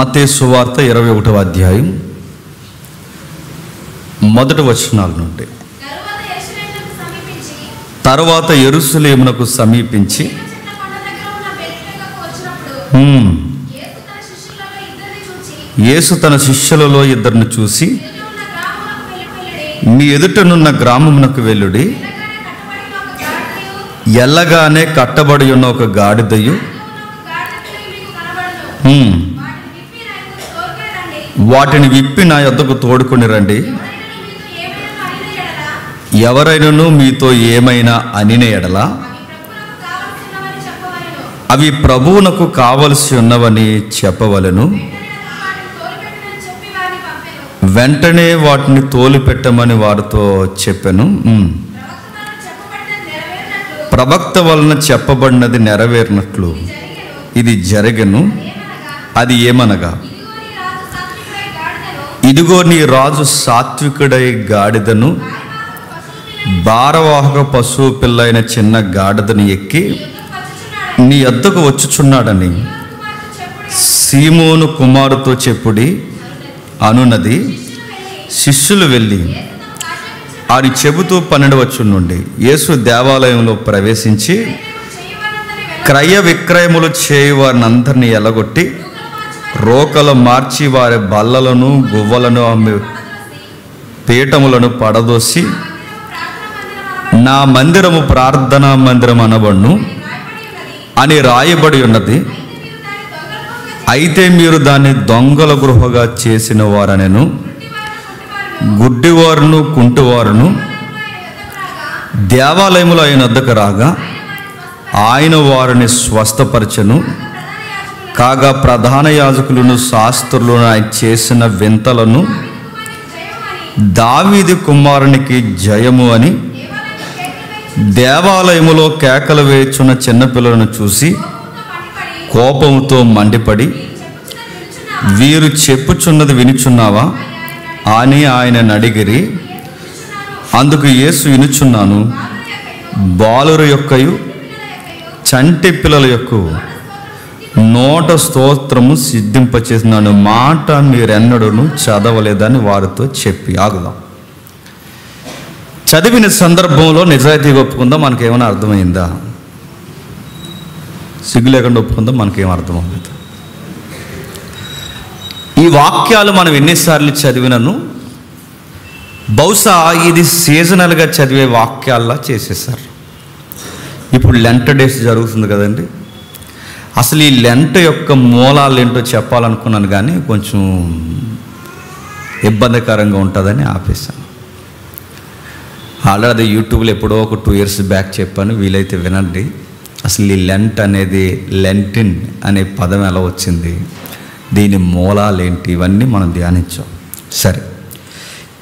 మత్తయి సువార్త 21వ అధ్యాయం మొదటి వచనాల నుండి. తరువాత యెరూషలేమునకు సమీపించి యేసు తన శిష్యులలో ఇద్దరిని చూసి, మీ ఎదుటనున్న గ్రామమునకు వెళ్ళుడి, ఎల్లగానే కట్టబడి ఉన్న ఒక గాడిదయు వాటిని విప్పి నా యొద్దకు తోడుకొని రండి. ఎవరైనాను మీతో ఏమైనా అనిన ఎడల అవి ప్రభువునకు కావలసి ఉన్నవని చెప్పవలెను. వెంటనే వాటిని తోలిపెట్టమని వారితో చెప్పెను. ప్రవక్త వలన చెప్పబడినది నెరవేరినట్లు ఇది జరగను. అది ఏమనగా, ఇదిగో నీ రాజు సాత్వికుడై గాడిదను, భారవాహక పశువు పిల్లైన చిన్న గాడిదను ఎక్కి నీ యొద్దకు వచ్చుచున్నాడని సీమోను కుమారుతో చెప్పుడి అనున్నది. శిష్యులు వెళ్ళి అని చెబుతూ 12వ వచనం నుండి, యేసు దేవాలయంలో ప్రవేశించి క్రయ విక్రయములు చేయు వారిని అందరినీ ఎలగొట్టి రోకలు మార్చి వారి బల్లలను గువ్వలను అమ్మి పీఠములను పడదోసి, నా మందిరము ప్రార్థనా మందిరం అనబడును అని రాయబడి ఉన్నది, అయితే మీరు దాన్ని దొంగల గృహగా చేసిన వారనెను. గుడ్డివారును కుంటివారును దేవాలయములో ఆయన వద్దకు రాగా ఆయన వారిని స్వస్థపరచెను. కాగా ప్రధాన యాజకులను శాస్త్రులను ఆయన చేసిన వింతలను, దావీదు కుమారునికి జయము అని దేవాలయములో కేకలు వేయుచున్న చిన్నపిల్లలను చూసి కోపంతో మండిపడి, వీరు చెప్పుచున్నది వినుచున్నావా అని ఆయన అడిగిరి. అందుకు యేసు, వినుచున్నాను. బాలుర యొక్కయు చంటి పిల్లల యొక్క నోట స్తోత్రము సిద్ధింపచేసినాను మాట మీరెన్నడూను చదవలేదని వారితో చెప్పి. ఆగుదాం. చదివిన సందర్భంలో నిజాయితీగా ఒప్పుకుందాం. మనకేమైనా అర్థమైందా? సిగ్గు లేకుండా ఒప్పుకుందాం. మనకేం అర్థమవుతుంది? ఈ వాక్యాలు మనం ఎన్నిసార్లు చదివినను బహుశా ఇది సీజనల్గా చదివే వాక్యాల్లా చేసేసారు. ఇప్పుడు లెంట్ డేస్ జరుగుతుంది కదండి. అసలు ఈ లెంట్ యొక్క మూలాలు ఏంటో చెప్పాలనుకున్నాను, కానీ కొంచెం ఇబ్బందికరంగా ఉంటుందని ఆపేశాను. ఆల్రెడీ యూట్యూబ్లో ఎప్పుడో ఒక 2 years బ్యాక్ చెప్పాను, వీలైతే వినండి. అసలు ఈ లెంట్ అనేది, లెంటిన్ అనే పదం ఎలా వచ్చింది, దీని మూలాలు ఏంటి, ఇవన్నీ మనం ధ్యానించాం. సరే,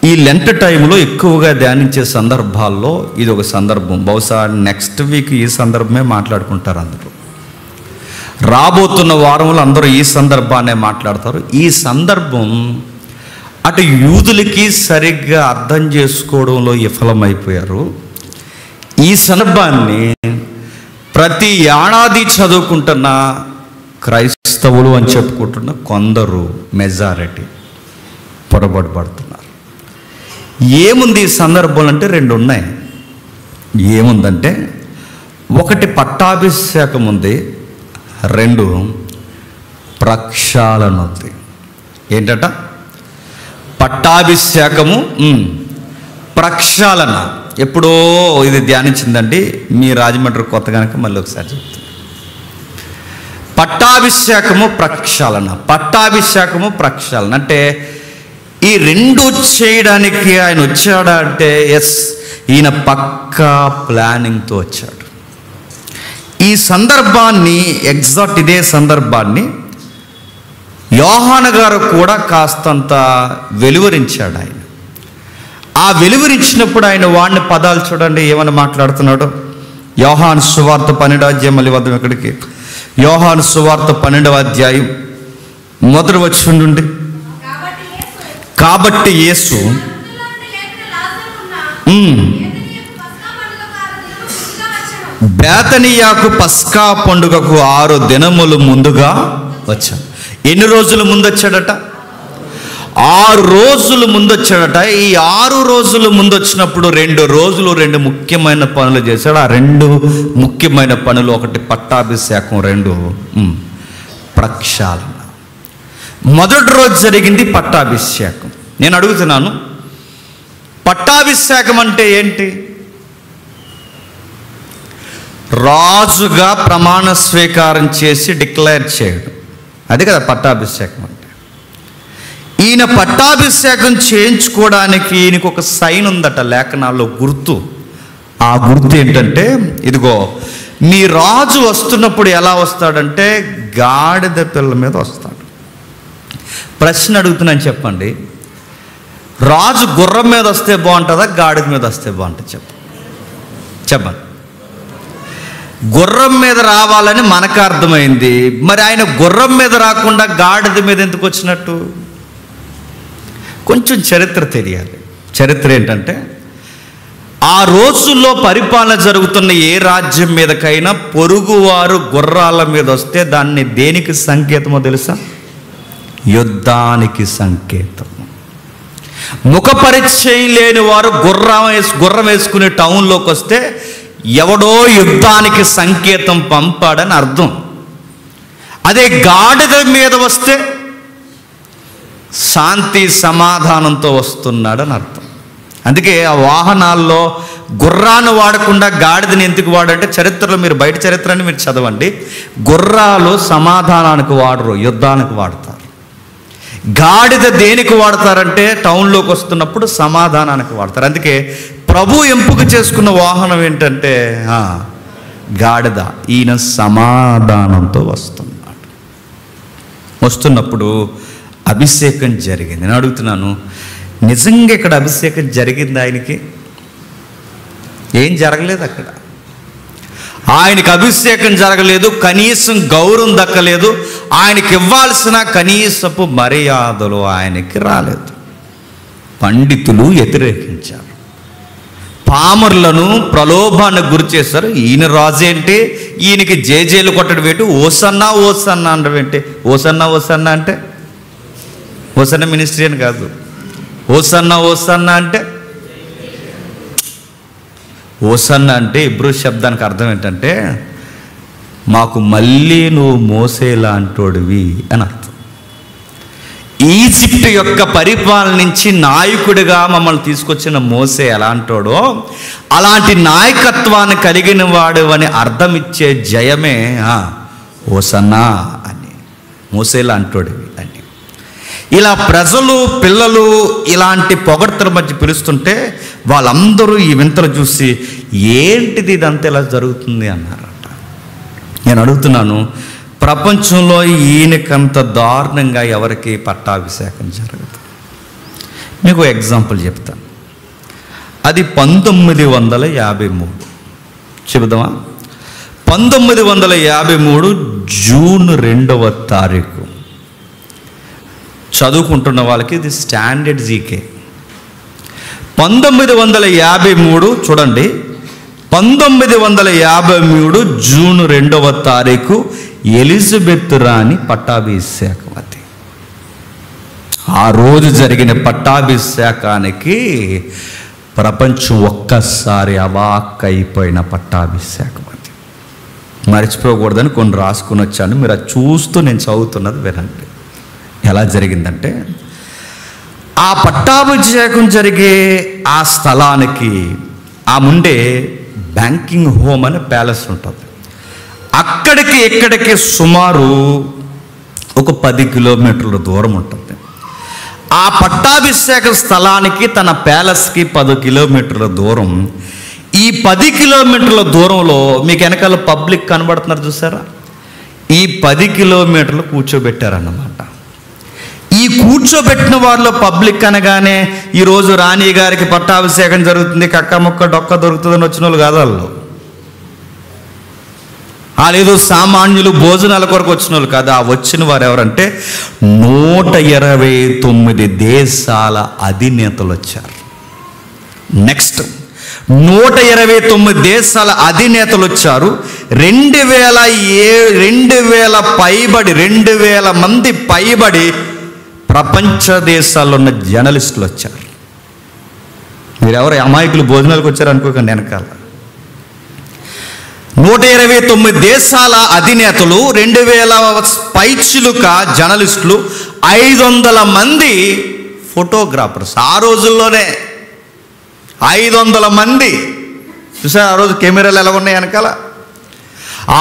ఈ లెంట్ టైంలో ఎక్కువగా ధ్యానించే సందర్భాల్లో ఇది ఒక సందర్భం. బహుశా నెక్స్ట్ వీక్ ఈ సందర్భమే మాట్లాడుకుంటారు అందరూ. రాబోతున్న వారంలో అందరూ ఈ సందర్భాన్నే మాట్లాడతారు. ఈ సందర్భం అటు యూదులకి సరిగ్గా అర్థం చేసుకోవడంలో విఫలమైపోయారు. ఈ సందర్భాన్ని ప్రతి ఏడాది చదువుకుంటున్న క్రైస్తవులు అని చెప్పుకుంటున్న కొందరు, మెజారిటీ పొరపాటు పడుతున్నారు. ఏముంది ఈ సందర్భంలో అంటే 2 ఉన్నాయి. ఏముందంటే, ఒకటి పట్టాభిషేకం ఉంది, 2 ప్రక్షాళన ఉంది. ఏంటట? పట్టాభిషేకము, ప్రక్షాళన. ఎప్పుడో ఇది ధ్యానించిందండి మీ రాజమండ్రి కొత్త కనుక మళ్ళీ ఒకసారి చెప్తాను. పట్టాభిషేకము, ప్రక్షాళన. పట్టాభిషేకము, ప్రక్షాళన అంటే ఈ 2 చేయడానికి ఆయన వచ్చాడా అంటే, ఎస్, ఈయన పక్కా ప్లానింగ్తో వచ్చాడు. ఈ సందర్భాన్ని, ఎగ్జాక్ట్ ఇదే సందర్భాన్ని యోహాను గారు కూడా కాస్తంత వెలువరించాడు. ఆయన ఆ వెలువరించినప్పుడు ఆయన వాడిని పదాలు చూడండి ఏమని మాట్లాడుతున్నాడు. యోహాను సువార్త 12వ అధ్యాయం, మళ్ళీ వద్దాం ఎక్కడికి, యోహాను సువార్త 12వ అధ్యాయం మొదటి వచనం నుండి. కాబట్టి యేసు బేతనియాకు పస్కా పండుగకు 6 దినములు ముందుగా వచ్చాను. ఎన్ని రోజులు ముందు వచ్చాడట? 6 రోజులు ముందు వచ్చాడట. ఈ 6 రోజులు ముందు వచ్చినప్పుడు 2 రోజులు 2 ముఖ్యమైన పనులు చేశాడు. ఆ 2 ముఖ్యమైన పనులు, ఒకటి పట్టాభిషేకం, 2 ప్రక్షాళన. మొదటి రోజు జరిగింది పట్టాభిషేకం. నేను అడుగుతున్నాను, పట్టాభిషేకం అంటే ఏంటి? రాజుగా ప్రమాణ స్వీకారం చేసి డిక్లేర్ చేయడం, అది కదా పట్టాభిషేకం అంటే. ఈయన పట్టాభిషేకం చేయించుకోవడానికి ఈయనకు ఒక సైన్ ఉందట లేఖనాల్లో, గుర్తు. ఆ గుర్తు ఏంటంటే, ఇదిగో మీ రాజు వస్తున్నప్పుడు ఎలా వస్తాడంటే గాడిద పిల్ల మీద వస్తాడు. ప్రశ్న అడుగుతున్నాను, చెప్పండి, రాజు గుర్రం మీద వస్తే బాగుంటుందా, గాడిద మీద వస్తే బాగుంటుంది? చెప్పండి. గుర్రం మీద రావాలని మనకు అర్థమైంది. మరి ఆయన గుర్రం మీద రాకుండా గాడిద మీద ఎందుకు వచ్చినట్టు? కొంచెం చరిత్ర తెలియాలి. చరిత్ర ఏంటంటే, ఆ రోజుల్లో పరిపాలన జరుగుతున్న ఏ రాజ్యం మీదకైనా పొరుగువారు గుర్రాల మీద వస్తే దాన్ని దేనికి సంకేతమో తెలుసా? యుద్ధానికి సంకేతం. ముఖ పరిచయం లేని వారు గుర్రం వేసుకునే టౌన్లోకి వస్తే ఎవడో యుద్ధానికి సంకేతం పంపాడని అర్థం. అదే గాడిద మీద వస్తే శాంతి సమాధానంతో వస్తున్నాడని అర్థం. అందుకే ఆ వాహనాల్లో గుర్రాన్ని వాడకుండా గాడిదని ఎందుకు వాడంటే, చరిత్రలో మీరు బయట చరిత్రని మీరు చదవండి, గుర్రాలు సమాధానానికి వాడరు, యుద్ధానికి వాడతారు. గాడిద దేనికి వాడతారంటే టౌన్లోకి వస్తున్నప్పుడు సమాధానానికి వాడతారు. అందుకే ప్రభు ఎంపిక చేసుకున్న వాహనం ఏంటంటే గాడిద. ఈయన సమాధానంతో వస్తున్నాడు. వస్తున్నప్పుడు అభిషేకం జరిగింది. నేను అడుగుతున్నాను, నిజంగా ఇక్కడ అభిషేకం జరిగింది? ఆయనకి ఏం జరగలేదు అక్కడ. ఆయనకి అభిషేకం జరగలేదు, కనీసం గౌరవం దక్కలేదు, ఆయనకి ఇవ్వాల్సిన కనీసపు మర్యాదలు ఆయనకి రాలేదు. పండితులు వ్యతిరేకించారు, పామరులను ప్రలోభానికి గురి చేశారు. ఈయన రాజు ఏంటి, ఈయనకి జేజేలు కొట్టడం ఏంటి, ఓసన్నా ఓసన్నా అనడం ఏంటి? ఓసన్నా ఓసన్నా అంటే ఓసన్న మినిస్ట్రీ అని కాదు. ఓసన్నా ఓసన్నా అంటే, ఓసన్నా అంటే ఇబ్రూ శబ్దానికి అర్థం ఏంటంటే, మాకు మళ్ళీ నువ్వు మోసే లాంటోడివి అని అర్థం. ఈజిప్ట్ యొక్క పరిపాలన నుంచి నాయకుడిగా మమ్మల్ని తీసుకొచ్చిన మోసే ఎలాంటోడో అలాంటి నాయకత్వాన్ని కలిగిన వాడు అని అర్థం ఇచ్చే జయమే ఓసన్నా అని, మోసే లాంటోడివి అని. ఇలా ప్రజలు, పిల్లలు ఇలాంటి పొగడ్తల మధ్య పిలుస్తుంటే వాళ్ళందరూ ఈ వింతలు చూసి ఏంటిది ఇదంతా ఇలా జరుగుతుంది అన్నారట. నేను అడుగుతున్నాను, ప్రపంచంలో ఈయనకంత దారుణంగా ఎవరికి పట్టాభిషేకం జరగదు. మీకు ఎగ్జాంపుల్ చెప్తాను. అది 1953 చెబుదామా? 1953 జూన్ 2వ తారీఖు. చదువుకుంటున్న వాళ్ళకి ఇది స్టాండర్డ్ జీకే. 1953 చూడండి, 1953 జూన్ 2వ తారీఖు ఎలిజబెత్ రాణి పట్టాభిషేకం. అది ఆ రోజు జరిగిన పట్టాభిషేకానికి ప్రపంచం ఒక్కసారి అవాక్కైపోయిన పట్టాభిషేకం. అది మర్చిపోకూడదని కొన్ని రాసుకుని వచ్చాను, మీరు అది చూస్తూ నేను చదువుతున్నది వినండి. ఎలా జరిగిందంటే, ఆ పట్టాభిషేకం జరిగే ఆ స్థలానికి ఆ ముందే బ్యాంకింగ్ హోమ్ అనే ప్యాలెస్ ఉంటుంది. అక్కడికి ఇక్కడికి సుమారు ఒక 10 కిలోమీటర్ల దూరం ఉంటుంది. ఆ పట్టాభిషేక స్థలానికి తన ప్యాలెస్కి 10 కిలోమీటర్ల దూరం. ఈ 10 కిలోమీటర్ల దూరంలో మీకు వెనకాల పబ్లిక్ కనబడుతున్నారు చూసారా, ఈ 10 కిలోమీటర్లు కూర్చోబెట్టారన్నమాట. ఈ కూర్చోబెట్టిన వాళ్ళు పబ్లిక్ అనగానే ఈరోజు రాణి గారికి పట్టాభిషేకం జరుగుతుంది, కక్క ముక్క డొక్క దొరుకుతుందని వచ్చిన వాళ్ళు కాదు వాళ్ళు. లేదు సామాన్యులు భోజనాల కొరకు వచ్చిన వాళ్ళు కాదు. ఆ వచ్చిన వారు ఎవరంటే 129 దేశాల అధినేతలు వచ్చారు. నెక్స్ట్ 129 దేశాల అధినేతలు వచ్చారు. 2000 మంది పైబడి ప్రపంచ దేశాల్లో ఉన్న జర్నలిస్టులు వచ్చారు. మీరెవరు అమాయకులు భోజనాలకు వచ్చారు అనుకోకండి. వెనకాల 129 దేశాల అధినేతలు, 2000 పైచిలుక జర్నలిస్టులు, 500 మంది ఫోటోగ్రాఫర్స్. ఆ రోజుల్లోనే 500 మంది చూసారు. ఆ రోజు కెమెరాలు ఎలా ఉన్నాయి వెనకాల.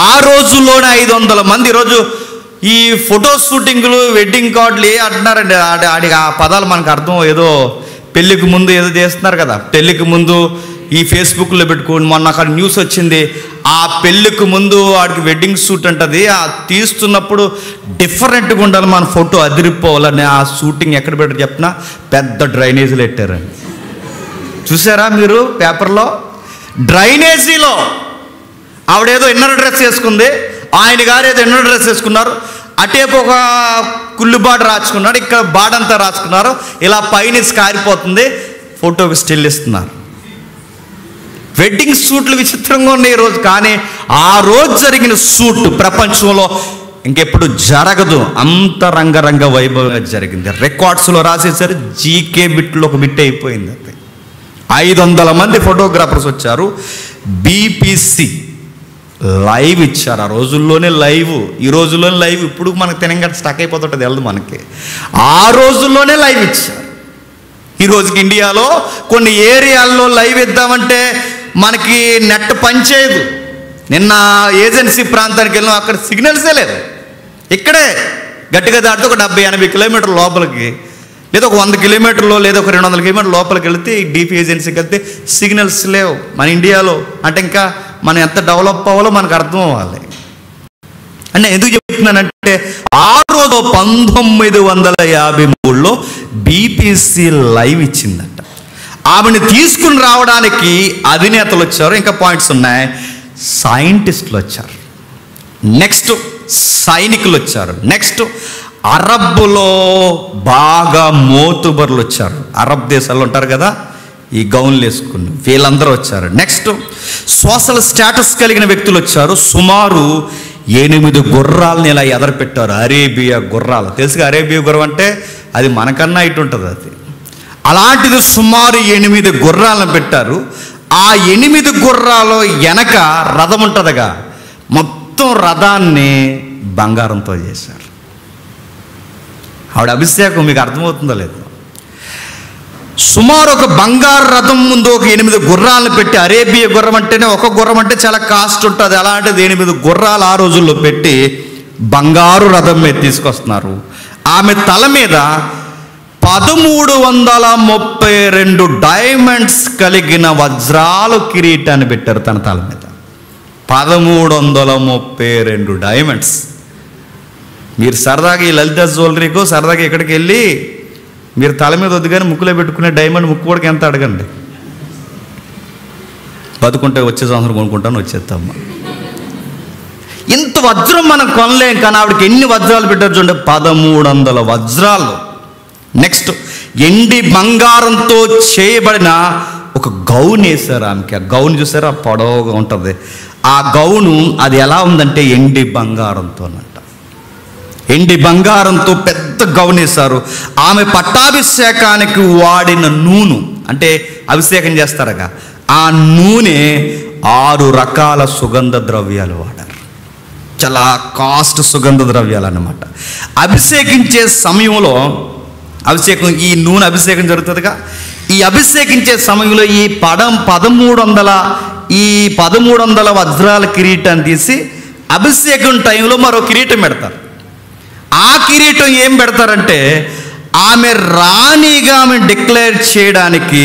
ఆ రోజుల్లోనే 500 మంది. ఈరోజు ఈ ఫోటో షూటింగ్లు, వెడ్డింగ్ కార్డులు అంటున్నారండి. ఆ పదాలు మనకు అర్థం. ఏదో పెళ్ళికి ముందు ఏదో చేస్తున్నారు కదా, పెళ్ళికి ముందు ఈ ఫేస్బుక్లో పెట్టుకోండి. మొన్న అక్కడ న్యూస్ వచ్చింది, ఆ పెళ్ళికి ముందు వాడికి వెడ్డింగ్ షూట్ అంటది. ఆ తీస్తున్నప్పుడు డిఫరెంట్గా ఉండాలి, మన ఫోటో అదిరిపోవాలని ఆ షూటింగ్ ఎక్కడ పెట్టారు చెప్పినా పెద్ద డ్రైనేజీలు పెట్టారండి. చూసారా మీరు పేపర్లో? డ్రైనేజీలో ఆవిడేదో ఇన్నర్ డ్రెస్ వేసుకుంది, ఆయన గారు ఏదో ఇన్నర్ డ్రెస్ వేసుకున్నారు. అటేపు ఒక కుళ్ళు బాడ రాసుకున్నాడు, ఇక్కడ బాడంతా రాసుకున్నారు. ఇలా పైన కారిపోతుంది, ఫోటోకి స్టిల్ ఇస్తున్నారు. వెడ్డింగ్ షూట్లు విచిత్రంగా ఉన్నాయి ఈరోజు. కానీ ఆ రోజు జరిగిన షూట్ ప్రపంచంలో ఇంకెప్పుడు జరగదు, అంత రంగరంగ వైభవంగా జరిగింది. రికార్డ్స్లో రాసేసరి జీకే బిట్లో ఒక బిట్ అయిపోయింది. అది 500 మంది ఫోటోగ్రాఫర్స్ వచ్చారు. బీపీసీ లైవ్ ఇచ్చారు. ఆ రోజుల్లోనే లైవ్, ఈ రోజుల్లోనే లైవ్. ఇప్పుడు మనకు తెలంగాణ స్టక్ అయిపోతుంటుంది, వెళ్ళదు మనకి. ఆ రోజుల్లోనే లైవ్ ఇచ్చారు. ఈ రోజుకి ఇండియాలో కొన్ని ఏరియాల్లో లైవ్ ఇద్దామంటే మనకి నెట్ పనిచేయదు. నిన్న ఏజెన్సీ ప్రాంతానికి వెళ్ళినా అక్కడ సిగ్నల్సే లేదు. ఇక్కడే గట్టిగా దాటితే ఒక 70-80 కిలోమీటర్ల లోపలికి, లేదా ఒక 100 కిలోమీటర్లో, లేదా ఒక 200 కిలోమీటర్ల లోపలికి వెళితే డీపీ ఏజెన్సీకి వెళ్తే సిగ్నల్స్ లేవు మన ఇండియాలో. అంటే ఇంకా మనం ఎంత డెవలప్ అవ్వాలో మనకు అర్థం అవ్వాలి. అంటే ఎందుకు చెప్తున్నానంటే ఆ రోజు 1953లో బీపీసీ లైవ్ ఇచ్చిందట. ఆమెను తీసుకుని రావడానికి అధినేతలు వచ్చారు. ఇంకా పాయింట్స్ ఉన్నాయి. సైంటిస్టులు వచ్చారు, నెక్స్ట్ సైనికులు వచ్చారు, నెక్స్ట్ అరబ్బులో బాగా మోతుబర్లు వచ్చారు. అరబ్ దేశాల్లో ఉంటారు కదా ఈ గౌన్లు వేసుకుని, వీళ్ళందరూ వచ్చారు. నెక్స్ట్ సోషల్ స్టేటస్ కలిగిన వ్యక్తులు వచ్చారు. సుమారు 8 గుర్రాలని ఇలా ఎదరపెట్టారు. అరేబియా గుర్రాలు తెలుసుగా, అరేబియా గుర్రం అంటే అది మనకన్నా ఇటు ఉంటుంది. అది అలాంటిది సుమారు 8 గుర్రాలను పెట్టారు. ఆ 8 గుర్రాలు వెనక రథం ఉంటుందిగా, మొత్తం రథాన్ని బంగారంతో చేశారు. ఆవిడ అభిషేకం మీకు అర్థమవుతుందో లేదు. సుమారు ఒక బంగారు రథం ముందు ఒక 8 గుర్రాలను పెట్టి, అరేబియా గుర్రం అంటేనే ఒక గుర్రం అంటే చాలా కాస్ట్ ఉంటుంది, అలాంటిది 8 గుర్రాలు ఆ రోజుల్లో పెట్టి బంగారు రథం మీద తీసుకొస్తున్నారు. ఆమె తల మీద 1332 డైమండ్స్ కలిగిన వజ్రాలు కిరీటాన్ని పెట్టారు తన తల మీద. 1332 డైమండ్స్. మీరు సరదాగా ఈ లలిత జ్యువెలరీకో సరదాగా ఎక్కడికి వెళ్ళి మీరు తల మీద వద్దుగానే ముక్కులో పెట్టుకునే డైమండ్ ముక్కు కూడా ఎంత అడగండి. బతుకుంటే వచ్చే సంవత్సరం కొనుక్కుంటాను, వచ్చేస్తామ్మా. ఇంత వజ్రం మనం కొనలేం, కానీ ఆవిడకి ఎన్ని వజ్రాలు పెట్టారు చూడండి, 1300 వజ్రాలు. నెక్స్ట్ ఎండి బంగారంతో చేయబడిన ఒక గౌన్ వేశారు ఆమెకి. ఆ గౌన్ చూసారా, పొడవుగా ఉంటుంది. ఆ గౌను అది ఎలా ఉందంటే ఎండి బంగారంతోనంట. ఎండి బంగారంతో పెద్ద గౌన్ వేశారు. ఆమె పట్టాభిషేకానికి వాడిన నూనె, అంటే అభిషేకం చేస్తారుగా, ఆ నూనె 6 రకాల సుగంధ ద్రవ్యాలు వాడారు. చాలా కాస్ట్ సుగంధ ద్రవ్యాలు అన్నమాట. అభిషేకించే సమయంలో ఈ నూనె అభిషేకం జరుగుతుందిగా, ఈ అభిషేకించే సమయంలో ఈ 1300 వజ్రాల కిరీటాన్ని తీసి అభిషేకం టైంలో మరో కిరీటం పెడతారు. ఆ కిరీటం ఏం పెడతారంటే ఆమె రాణిగా ఆమె డిక్లేర్ చేయడానికి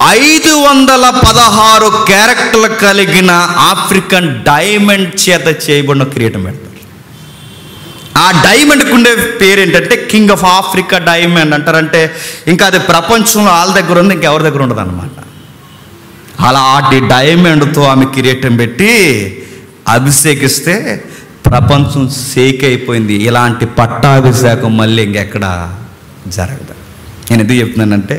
516 క్యారెక్టర్లు కలిగిన ఆఫ్రికన్ డైమండ్ చేత చేయబడిన కిరీటం పెడతారు. ఆ డైమండ్కి ఉండే పేరు ఏంటంటే కింగ్ ఆఫ్ ఆఫ్రికా డైమండ్ అంటారంటే ఇంకా అది ప్రపంచంలో వాళ్ళ దగ్గర ఉంది, ఇంకెవరి దగ్గర ఉండదు అనమాట. అలాంటి డైమండ్తో ఆమె కిరీటం పెట్టి అభిషేకిస్తే ప్రపంచం షేక్ అయిపోయింది. ఇలాంటి పట్టాభిషేకం మళ్ళీ ఇంకెక్కడ జరగదు. నేను ఎందుకు చెప్తున్నానంటే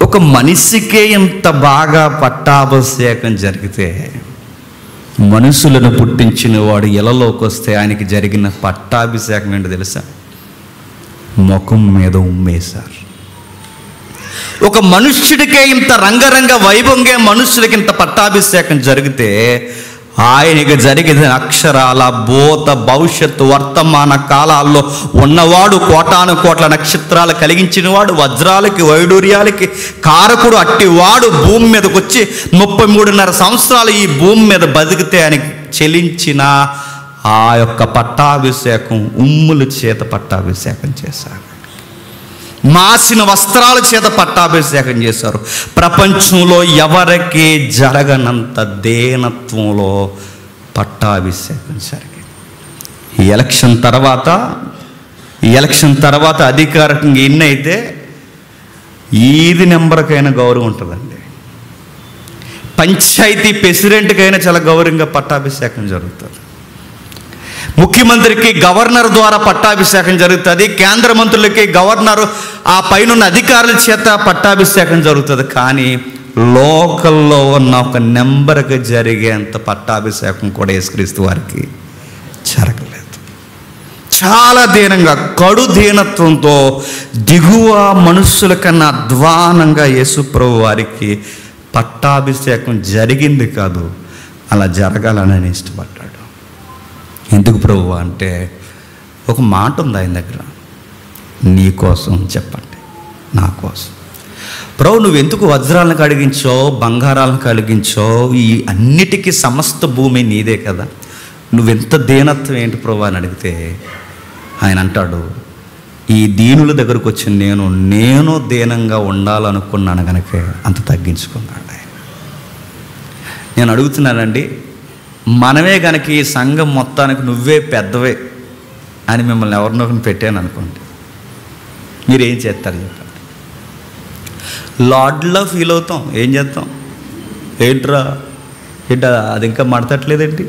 ఒక మనిషికే ఇంత బాగా పట్టాభిషేకం జరిగితే మనుషులను పుట్టించిన వాడు ఇలలోకి వస్తే ఆయనకి జరిగిన పట్టాభిషేకం ఏంటో తెలుసా? ముఖం మీద ఉమ్మేశారు. ఒక మనుష్యుడికే ఇంత రంగరంగ వైభవంగా మనుషులకి ఇంత పట్టాభిషేకం జరిగితే ఆయనకి జరిగిన అక్షరాల భూత భవిష్యత్తు వర్తమాన కాలాల్లో ఉన్నవాడు, కోటాను కోట్ల నక్షత్రాలు కలిగించిన వాడు, వజ్రాలకి వైడూర్యాలకి కారకుడు అట్టివాడు భూమి మీదకి వచ్చి 33.5 సంవత్సరాలు ఈ భూమి మీద బతికితే ఆయనకి చెలించిన ఆ యొక్క పట్టాభిషేకం ఉమ్ముల చేత పట్టాభిషేకం చేశారు. మాసిన వస్త్రాల చేత పట్టాభిషేకం చేశారు. ప్రపంచంలో ఎవరికి జరగనంత దేనత్వంలో పట్టాభిషేకం జరిగింది. ఎలక్షన్ తర్వాత అధికారికంగా ఎన్ని అయితే ఈది నెంబర్కైనా గౌరవం ఉంటుందండి. పంచాయతీ ప్రెసిడెంట్కైనా చాలా గౌరవంగా పట్టాభిషేకం జరుగుతుంది. ముఖ్యమంత్రికి గవర్నర్ ద్వారా పట్టాభిషేకం జరుగుతుంది. కేంద్ర మంత్రులకి గవర్నరు ఆ పైన అధికారుల చేత పట్టాభిషేకం జరుగుతుంది. కానీ లోకల్లో ఉన్న ఒక నెంబర్కి జరిగేంత పట్టాభిషేకం కూడా యేసుక్రీస్తు వారికి జరగలేదు. చాలా దీనంగా, కడు దీనత్వంతో, దిగువ మనుషుల కన్నా అధ్వానంగా యేసుప్రభు వారికి పట్టాభిషేకం జరిగింది కాదు, అలా జరగాలని ఇష్టపడ్డాడు. ఎందుకు ప్రభువా అంటే ఒక మాట ఉంది ఆయన దగ్గర, నీ కోసం చెప్పండి, నా కోసం. ప్రభు నువ్వెందుకు వజ్రాలను కలిగించావు, బంగారాలను కలిగించావు, ఈ అన్నిటికీ సమస్త భూమి నీదే కదా, నువ్వెంత దీనత్వం ఏంటి ప్రభు అని అడిగితే ఆయన అంటాడు, ఈ దీనుల దగ్గరకు వచ్చిన నేను దీనంగా ఉండాలనుకున్నాను కనుక అంత తగ్గించుకున్నాడు ఆయన. నేను అడుగుతున్నానండి, మనమే కనుక ఈ సంఘం మొత్తానికి నువ్వే పెద్దవే అని మిమ్మల్ని ఎవరినొకరిని పెట్టాను అనుకోండి, మీరేం చేస్తారు చెప్పండి? లార్డ్లా ఫీల్ అవుతాం. ఏం చేస్తాం? ఏంట్రా అది ఇంకా మడతట్లేదేంటి?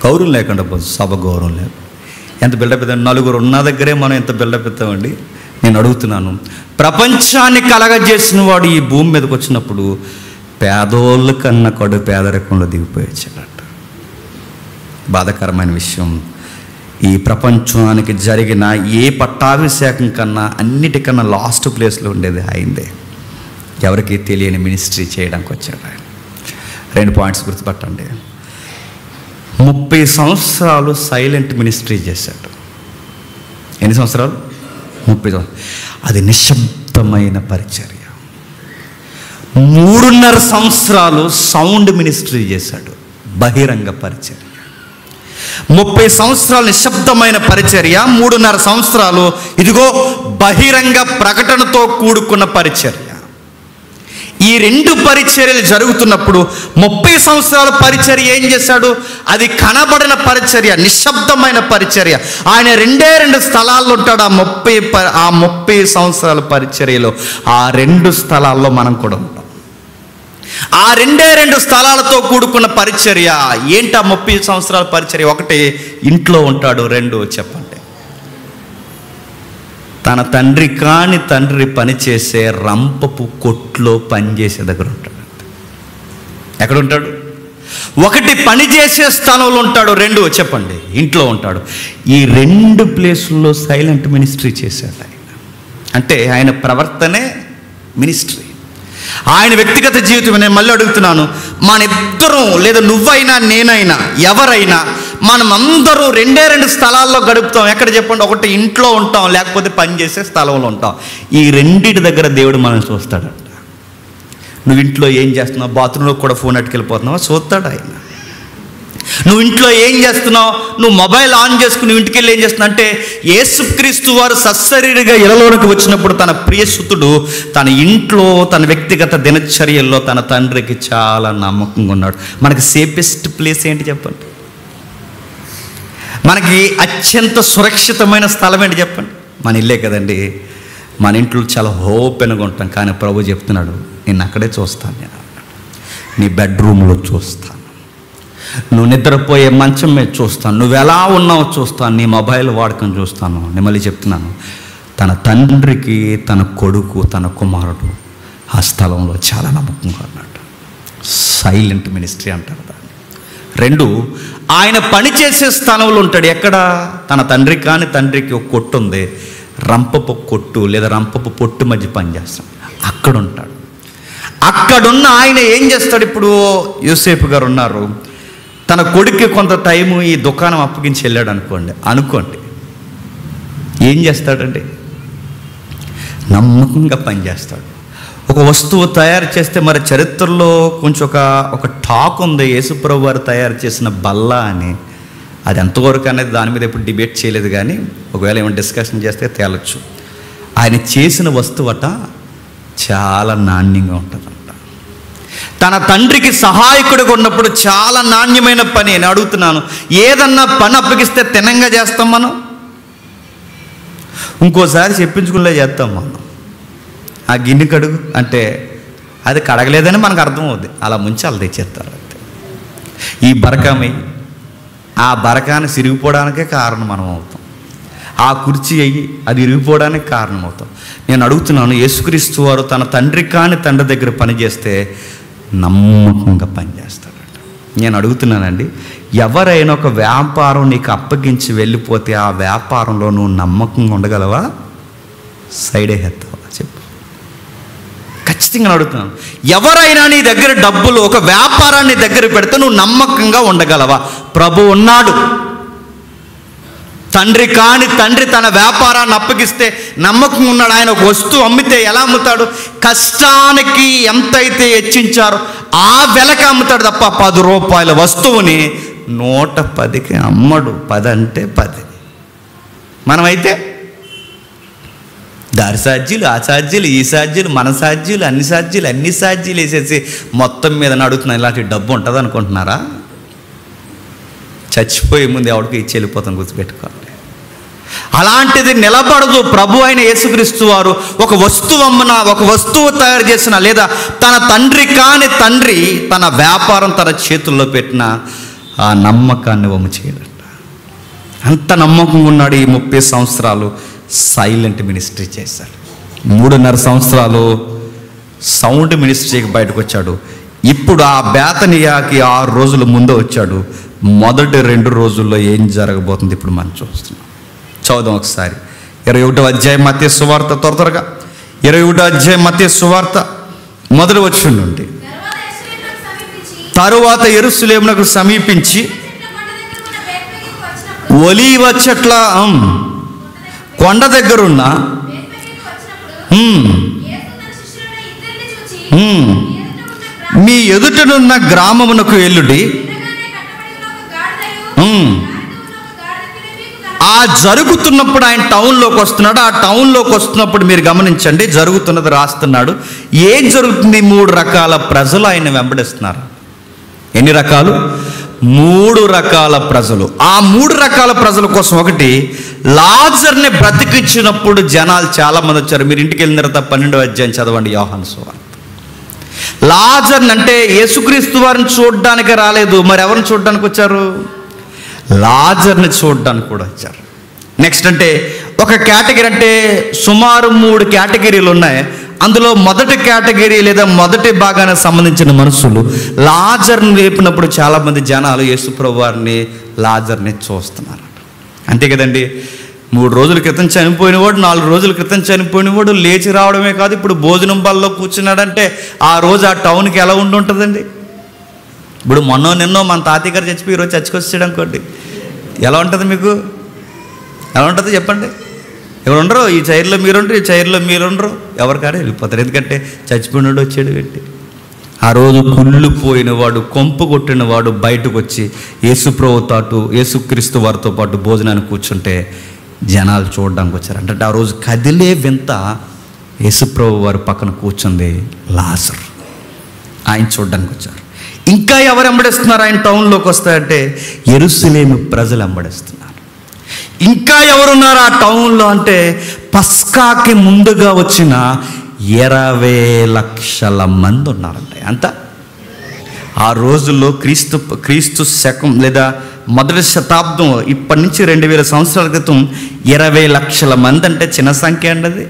గౌరవం లేకుండా పోతుంది, సభ గౌరవం లేదు. ఎంత బిల్డప్ ఇద్దాం? నలుగురు ఉన్న దగ్గరే మనం ఎంత బిల్డప్ ఇద్దామండి? నేను అడుగుతున్నాను, ప్రపంచాన్ని కలగజేసిన వాడు ఈ భూమి మీదకి వచ్చినప్పుడు పేదోళ్ళ కన్నా కడు పేదరికంలో దిగిపోయొచ్చాడట. బాధాకరమైన విషయం, ఈ ప్రపంచానికి జరిగిన ఏ పట్టాభిషేకం కన్నా అన్నిటికన్నా లాస్ట్ ప్లేస్లో ఉండేది ఆయనదే. ఎవరికి తెలియని మినిస్ట్రీ చేయడానికి వచ్చాడు ఆయన. 2 పాయింట్స్ గుర్తుపట్టండి. 30 సంవత్సరాలు సైలెంట్ మినిస్ట్రీ చేశాడు. ఎన్ని సంవత్సరాలు? 30 సంవత్సరాలు. అది నిశ్శబ్దమైన పరిచర్య. 3.5 సంవత్సరాలు సౌండ్ మినిస్ట్రీ చేశాడు, బహిరంగ పరిచర్య. 30 సంవత్సరాలు నిశ్శబ్దమైన పరిచర్య, 3.5 సంవత్సరాలు ఇదిగో బహిరంగ ప్రకటనతో కూడుకున్న పరిచర్య. ఈ 2 పరిచర్యలు జరుగుతున్నప్పుడు 30 సంవత్సరాల పరిచర్య ఏం చేశాడు? అది కనబడిన పరిచర్య, నిశ్శబ్దమైన పరిచర్య. ఆయన 2 స్థలాల్లో ఉంటాడు. ఆ 30 సంవత్సరాల పరిచర్యలో ఆ 2 స్థలాల్లో మనం కూడా ఉంటాం. ఆ 2 స్థలాలతో కూడుకున్న పరిచర్య ఏంటి? ఆ 30 సంవత్సరాల పరిచర్య. 1 ఇంట్లో ఉంటాడు, 2 చెప్పండి, తన తండ్రి కాని తండ్రి పనిచేసే రంపపు కొట్లో పనిచేసే దగ్గర ఉంటాడు. ఎక్కడ ఉంటాడు? 1 పనిచేసే స్థలంలో ఉంటాడు, 2 చెప్పండి ఇంట్లో ఉంటాడు. ఈ 2 ప్లేసుల్లో సైలెంట్ మినిస్ట్రీ చేశాడు ఆయన. అంటే ఆయన ప్రవర్తనే మినిస్ట్రీ. ఆయన వ్యక్తిగత జీవితం. నేను మళ్ళీ అడుగుతున్నాను, మనిద్దరం లేదా నువ్వైనా నేనైనా ఎవరైనా మనం అందరూ 2 స్థలాల్లో గడుపుతాం. ఎక్కడ చెప్పండి? 1 ఇంట్లో ఉంటాం, లేకపోతే పనిచేసే స్థలంలో ఉంటాం. ఈ 2 దగ్గర దేవుడు మనం చూస్తాడంట. నువ్వు ఇంట్లో ఏం చేస్తున్నావు? బాత్రూంలో కూడా ఫోన్ అట్టుకెళ్ళిపోతున్నావా? చూస్తాడు ఆయన. నువ్వు ఇంట్లో ఏం చేస్తున్నావు? నువ్వు మొబైల్ ఆన్ చేసుకుని ఇంటికి వెళ్ళి ఏం చేస్తున్నావు అంటే, యేసుక్రీస్తు వారు సశరీరిగా ఇలలోనికి వచ్చినప్పుడు తన ప్రియసుతుడు తన ఇంట్లో తన వ్యక్తిగత దినచర్యల్లో తన తండ్రికి చాలా నమ్మకంగా ఉన్నాడు. మనకి సేఫెస్ట్ ప్లేస్ ఏంటి చెప్పండి? మనకి అత్యంత సురక్షితమైన స్థలం ఏంటి చెప్పండి? మన ఇల్లే కదండి. మన ఇంట్లో చాలా ఓపెన్గా ఉంటాం. కానీ ప్రభు చెప్తున్నాడు, నేను అక్కడే చూస్తాను, నేను నీ బెడ్రూమ్లో చూస్తాను, నువ్వు నిద్రపోయే మంచం మీద చూస్తాను, నువ్వు ఎలా ఉన్నావో చూస్తాను, నీ మొబైల్ వాడకం చూస్తాను. నేను మళ్ళీ చెప్తున్నాను, తన తండ్రికి తన కొడుకు తన కుమారుడు ఆ స్థలంలో చాలా నమ్మకంగా ఉన్నాడు. సైలెంట్ మినిస్ట్రీ అంటారు దాన్ని. 2, ఆయన పనిచేసే స్థలంలో ఉంటాడు. ఎక్కడ? తన తండ్రి కాని తండ్రికి ఒక కొట్టు ఉంది, రంపపు కొట్టు లేదా రంపపు పొట్టు మధ్య పనిచేస్తాడు, అక్కడ ఉంటాడు. అక్కడున్న ఆయన ఏం చేస్తాడు? ఇప్పుడు యోసేపు గారు ఉన్నారు, తన కొడుక్కి కొంత టైము ఈ దుకాణం అప్పగించి వెళ్ళాడు అనుకోండి, ఏం చేస్తాడండి? నమ్మకంగా పనిచేస్తాడు. ఒక వస్తువు తయారు చేస్తే మరి చరిత్రలో కొంచెం ఒక టాక్ ఉంది, యేసుప్రభు వారు తయారు చేసిన బల్ల అని. అది ఎంతవరకు అనేది దాని మీద ఎప్పుడు డిబేట్ చేయలేదు, కానీ ఒకవేళ ఏమైనా డిస్కషన్ చేస్తే తేలొచ్చు. ఆయన చేసిన వస్తువట చాలా నాణ్యంగా ఉంటుందంట. తన తండ్రికి సహాయకుడిగా ఉన్నప్పుడు చాలా నాణ్యమైన పని. నేను అడుగుతున్నాను, ఏదన్నా పని అప్పగిస్తే తినంగా చేస్తాం మనం, ఇంకోసారి చెప్పించుకునేలా చేస్తాం మనం. ఆ గిన్నె కడుగు అంటే అది కడగలేదని మనకు అర్థమవుద్ది, అలా ముంచి అలా తెచ్చేస్తారు అంతే. ఈ బరకామై ఆ బరకాన్ని సిరిగిపోవడానికే కారణం మనం అవుతాం. ఆ కుర్చీ అయ్యి అది ఇరిగిపోవడానికి కారణమవుతాం. నేను అడుగుతున్నాను, యేసుక్రీస్తు వారు తన తండ్రి కాని తండ్రి దగ్గర పనిచేస్తే నమ్మకంగా పనిచేస్తాడట. నేను అడుగుతున్నానండి, ఎవరైనా ఒక వ్యాపారం నీకు అప్పగించి వెళ్ళిపోతే ఆ వ్యాపారంలో నువ్వు నమ్మకంగా ఉండగలవా? సైడ్ అయ్యేస్తావా? చెప్పు. ఖచ్చితంగా అడుగుతున్నాను, ఎవరైనా నీ దగ్గర డబ్బులు ఒక వ్యాపారాన్ని దగ్గర పెడితే నువ్వు నమ్మకంగా ఉండగలవా? ప్రభు ఉన్నాడు. తండ్రి కాని తండ్రి తన వ్యాపారాన్ని అప్పగిస్తే నమ్మకంగా ఉన్నాడు. ఆయన ఒక వస్తువు అమ్మితే ఎలా అమ్ముతాడు? కష్టానికి ఎంతైతే హెచ్చించారో ఆ వెలకి అమ్ముతాడు తప్ప 10 రూపాయల వస్తువుని 110కి అమ్మడు. 10 అంటే 10. మనమైతే దారి సాధ్యులు, ఆ సాధ్యులు, ఈ సాధ్యులు, మన సాధ్యులు, అన్ని సాధ్యులు వేసేసి మొత్తం మీద అడుగుతున్నాను. ఇలాంటి డబ్బు ఉంటుంది అనుకుంటున్నారా? చచ్చిపోయే ముందు ఎవరికి ఇచ్చి వెళ్ళిపోతాం, గుర్తుపెట్టుకోండి. అలాంటిది నిలబడదు. ప్రభు అయిన యేసుక్రీస్తు వారు ఒక వస్తువు అమ్మిన, ఒక వస్తువు తయారు చేసిన, లేదా తన తండ్రి కాని తండ్రి తన వ్యాపారం తన చేతుల్లో పెట్టిన ఆ నమ్మకాన్ని వమ్ము చేయడంట. అంత నమ్మకంగా ఉన్నాడు. ఈ 30 సంవత్సరాలు సైలెంట్ మినిస్ట్రీ చేశాడు. 3.5 సంవత్సరాలు సౌండ్ మినిస్ట్రీకి బయటకు వచ్చాడు. ఇప్పుడు ఆ బేతనియాకి 6 రోజుల ముందు వచ్చాడు. మొదటి 2 రోజుల్లో ఏం జరగబోతుంది ఇప్పుడు మనం చూస్తున్నాం. చదువుదాం ఒకసారి. 21వ అధ్యాయం మత్తయి సువార్త, త్వరగా 21వ అధ్యాయం మత్తయి సువార్త మొదటి వచనం నుండి. తరువాత యెరూషలేమునకు సమీపించి ఒలీవ చెట్ల కొండ దగ్గరున్న మీ ఎదుటనున్న గ్రామమునకు వెళ్ళుడి. ఆ జరుగుతున్నప్పుడు ఆయన టౌన్లోకి వస్తున్నాడు. ఆ టౌన్లోకి వస్తున్నప్పుడు మీరు గమనించండి, జరుగుతున్నది రాస్తున్నాడు. ఏం జరుగుతుంది? 3 రకాల ప్రజలు ఆయన వెంబడిస్తున్నారు. ఎన్ని రకాలు? 3 రకాల ప్రజలు. ఆ 3 రకాల ప్రజల కోసం, ఒకటి, లాజర్ని బ్రతికించినప్పుడు జనాలు చాలామంది వచ్చారు. మీరు ఇంటికి వెళ్ళిన తర్వాత 12వ అధ్యాయం చదవండి, యోహాను సువార్త. లాజర్ని అంటే యేసుక్రీస్తు వారిని చూడడానికి రాలేదు, మరి ఎవరిని చూడడానికి వచ్చారు? లాజర్ని చూడడానికి కూడా వచ్చారు. నెక్స్ట్ అంటే ఒక కేటగిరీ, అంటే సుమారు 3 కేటగిరీలు ఉన్నాయి. అందులో మొదటి కేటగిరీ లేదా మొదటి భాగానికి సంబంధించిన మనుషులు లాజర్ని లేపినప్పుడు చాలామంది జనాలు యేసుప్రభు వారిని, లాజర్ని చూస్తున్నారు. అంతే కదండి. 3 రోజుల క్రితం చనిపోయినవాడు, 4 రోజుల క్రితం చనిపోయినవాడు లేచి రావడమే కాదు, ఇప్పుడు భోజనం బల్లో కూర్చున్నాడంటే ఆ రోజు ఆ టౌన్కి ఎలా ఉంటుందండి? ఇప్పుడు నిన్నో మన తాతయ్య గారు చచ్చిపోయి ఈరోజు చర్చికి వచ్చాడు అనుకోండి, ఎలా ఉంటుంది మీకు? ఎలా ఉంటుంది చెప్పండి? ఎవరు ఉండరు, ఈ చైర్లో మీరుండరు, ఈ చైర్లో మీరుండరు, ఎవరికాడే వెళ్ళిపోతారు. ఎందుకంటే చచ్చిపోయినాడు వచ్చాడు పెట్టి. ఆ రోజు కుళ్ళిపోయినవాడు, కొంపు కొట్టినవాడు బయటకు వచ్చి యేసుక్రీస్తు వారితో పాటు భోజనానికి కూర్చుంటే జనాలు చూడడానికి వచ్చారు. అంటే ఆ రోజు కదిలే వింత యేసుప్రభు వారి పక్కన కూర్చుంది లాజర్. ఆయన చూడడానికి వచ్చారు. ఇంకా ఎవరు వెంబడిస్తున్నారు ఆయన టౌన్లోకి వస్తారంటే? యెరూషలేము ప్రజలు వెంబడిస్తున్నారు. ఇంకా ఎవరున్నారు ఆ టౌన్లో అంటే పస్కాకి ముందుగా వచ్చిన 20 లక్షల మంది ఉన్నారంట. అంత ఆ రోజుల్లో క్రీస్తు శకం లేదా మొదటి శతాబ్దం ఇప్పటి నుంచి 2000 సంవత్సరాల క్రితం 20 లక్షల మంది అంటే చిన్న సంఖ్య అండి అది.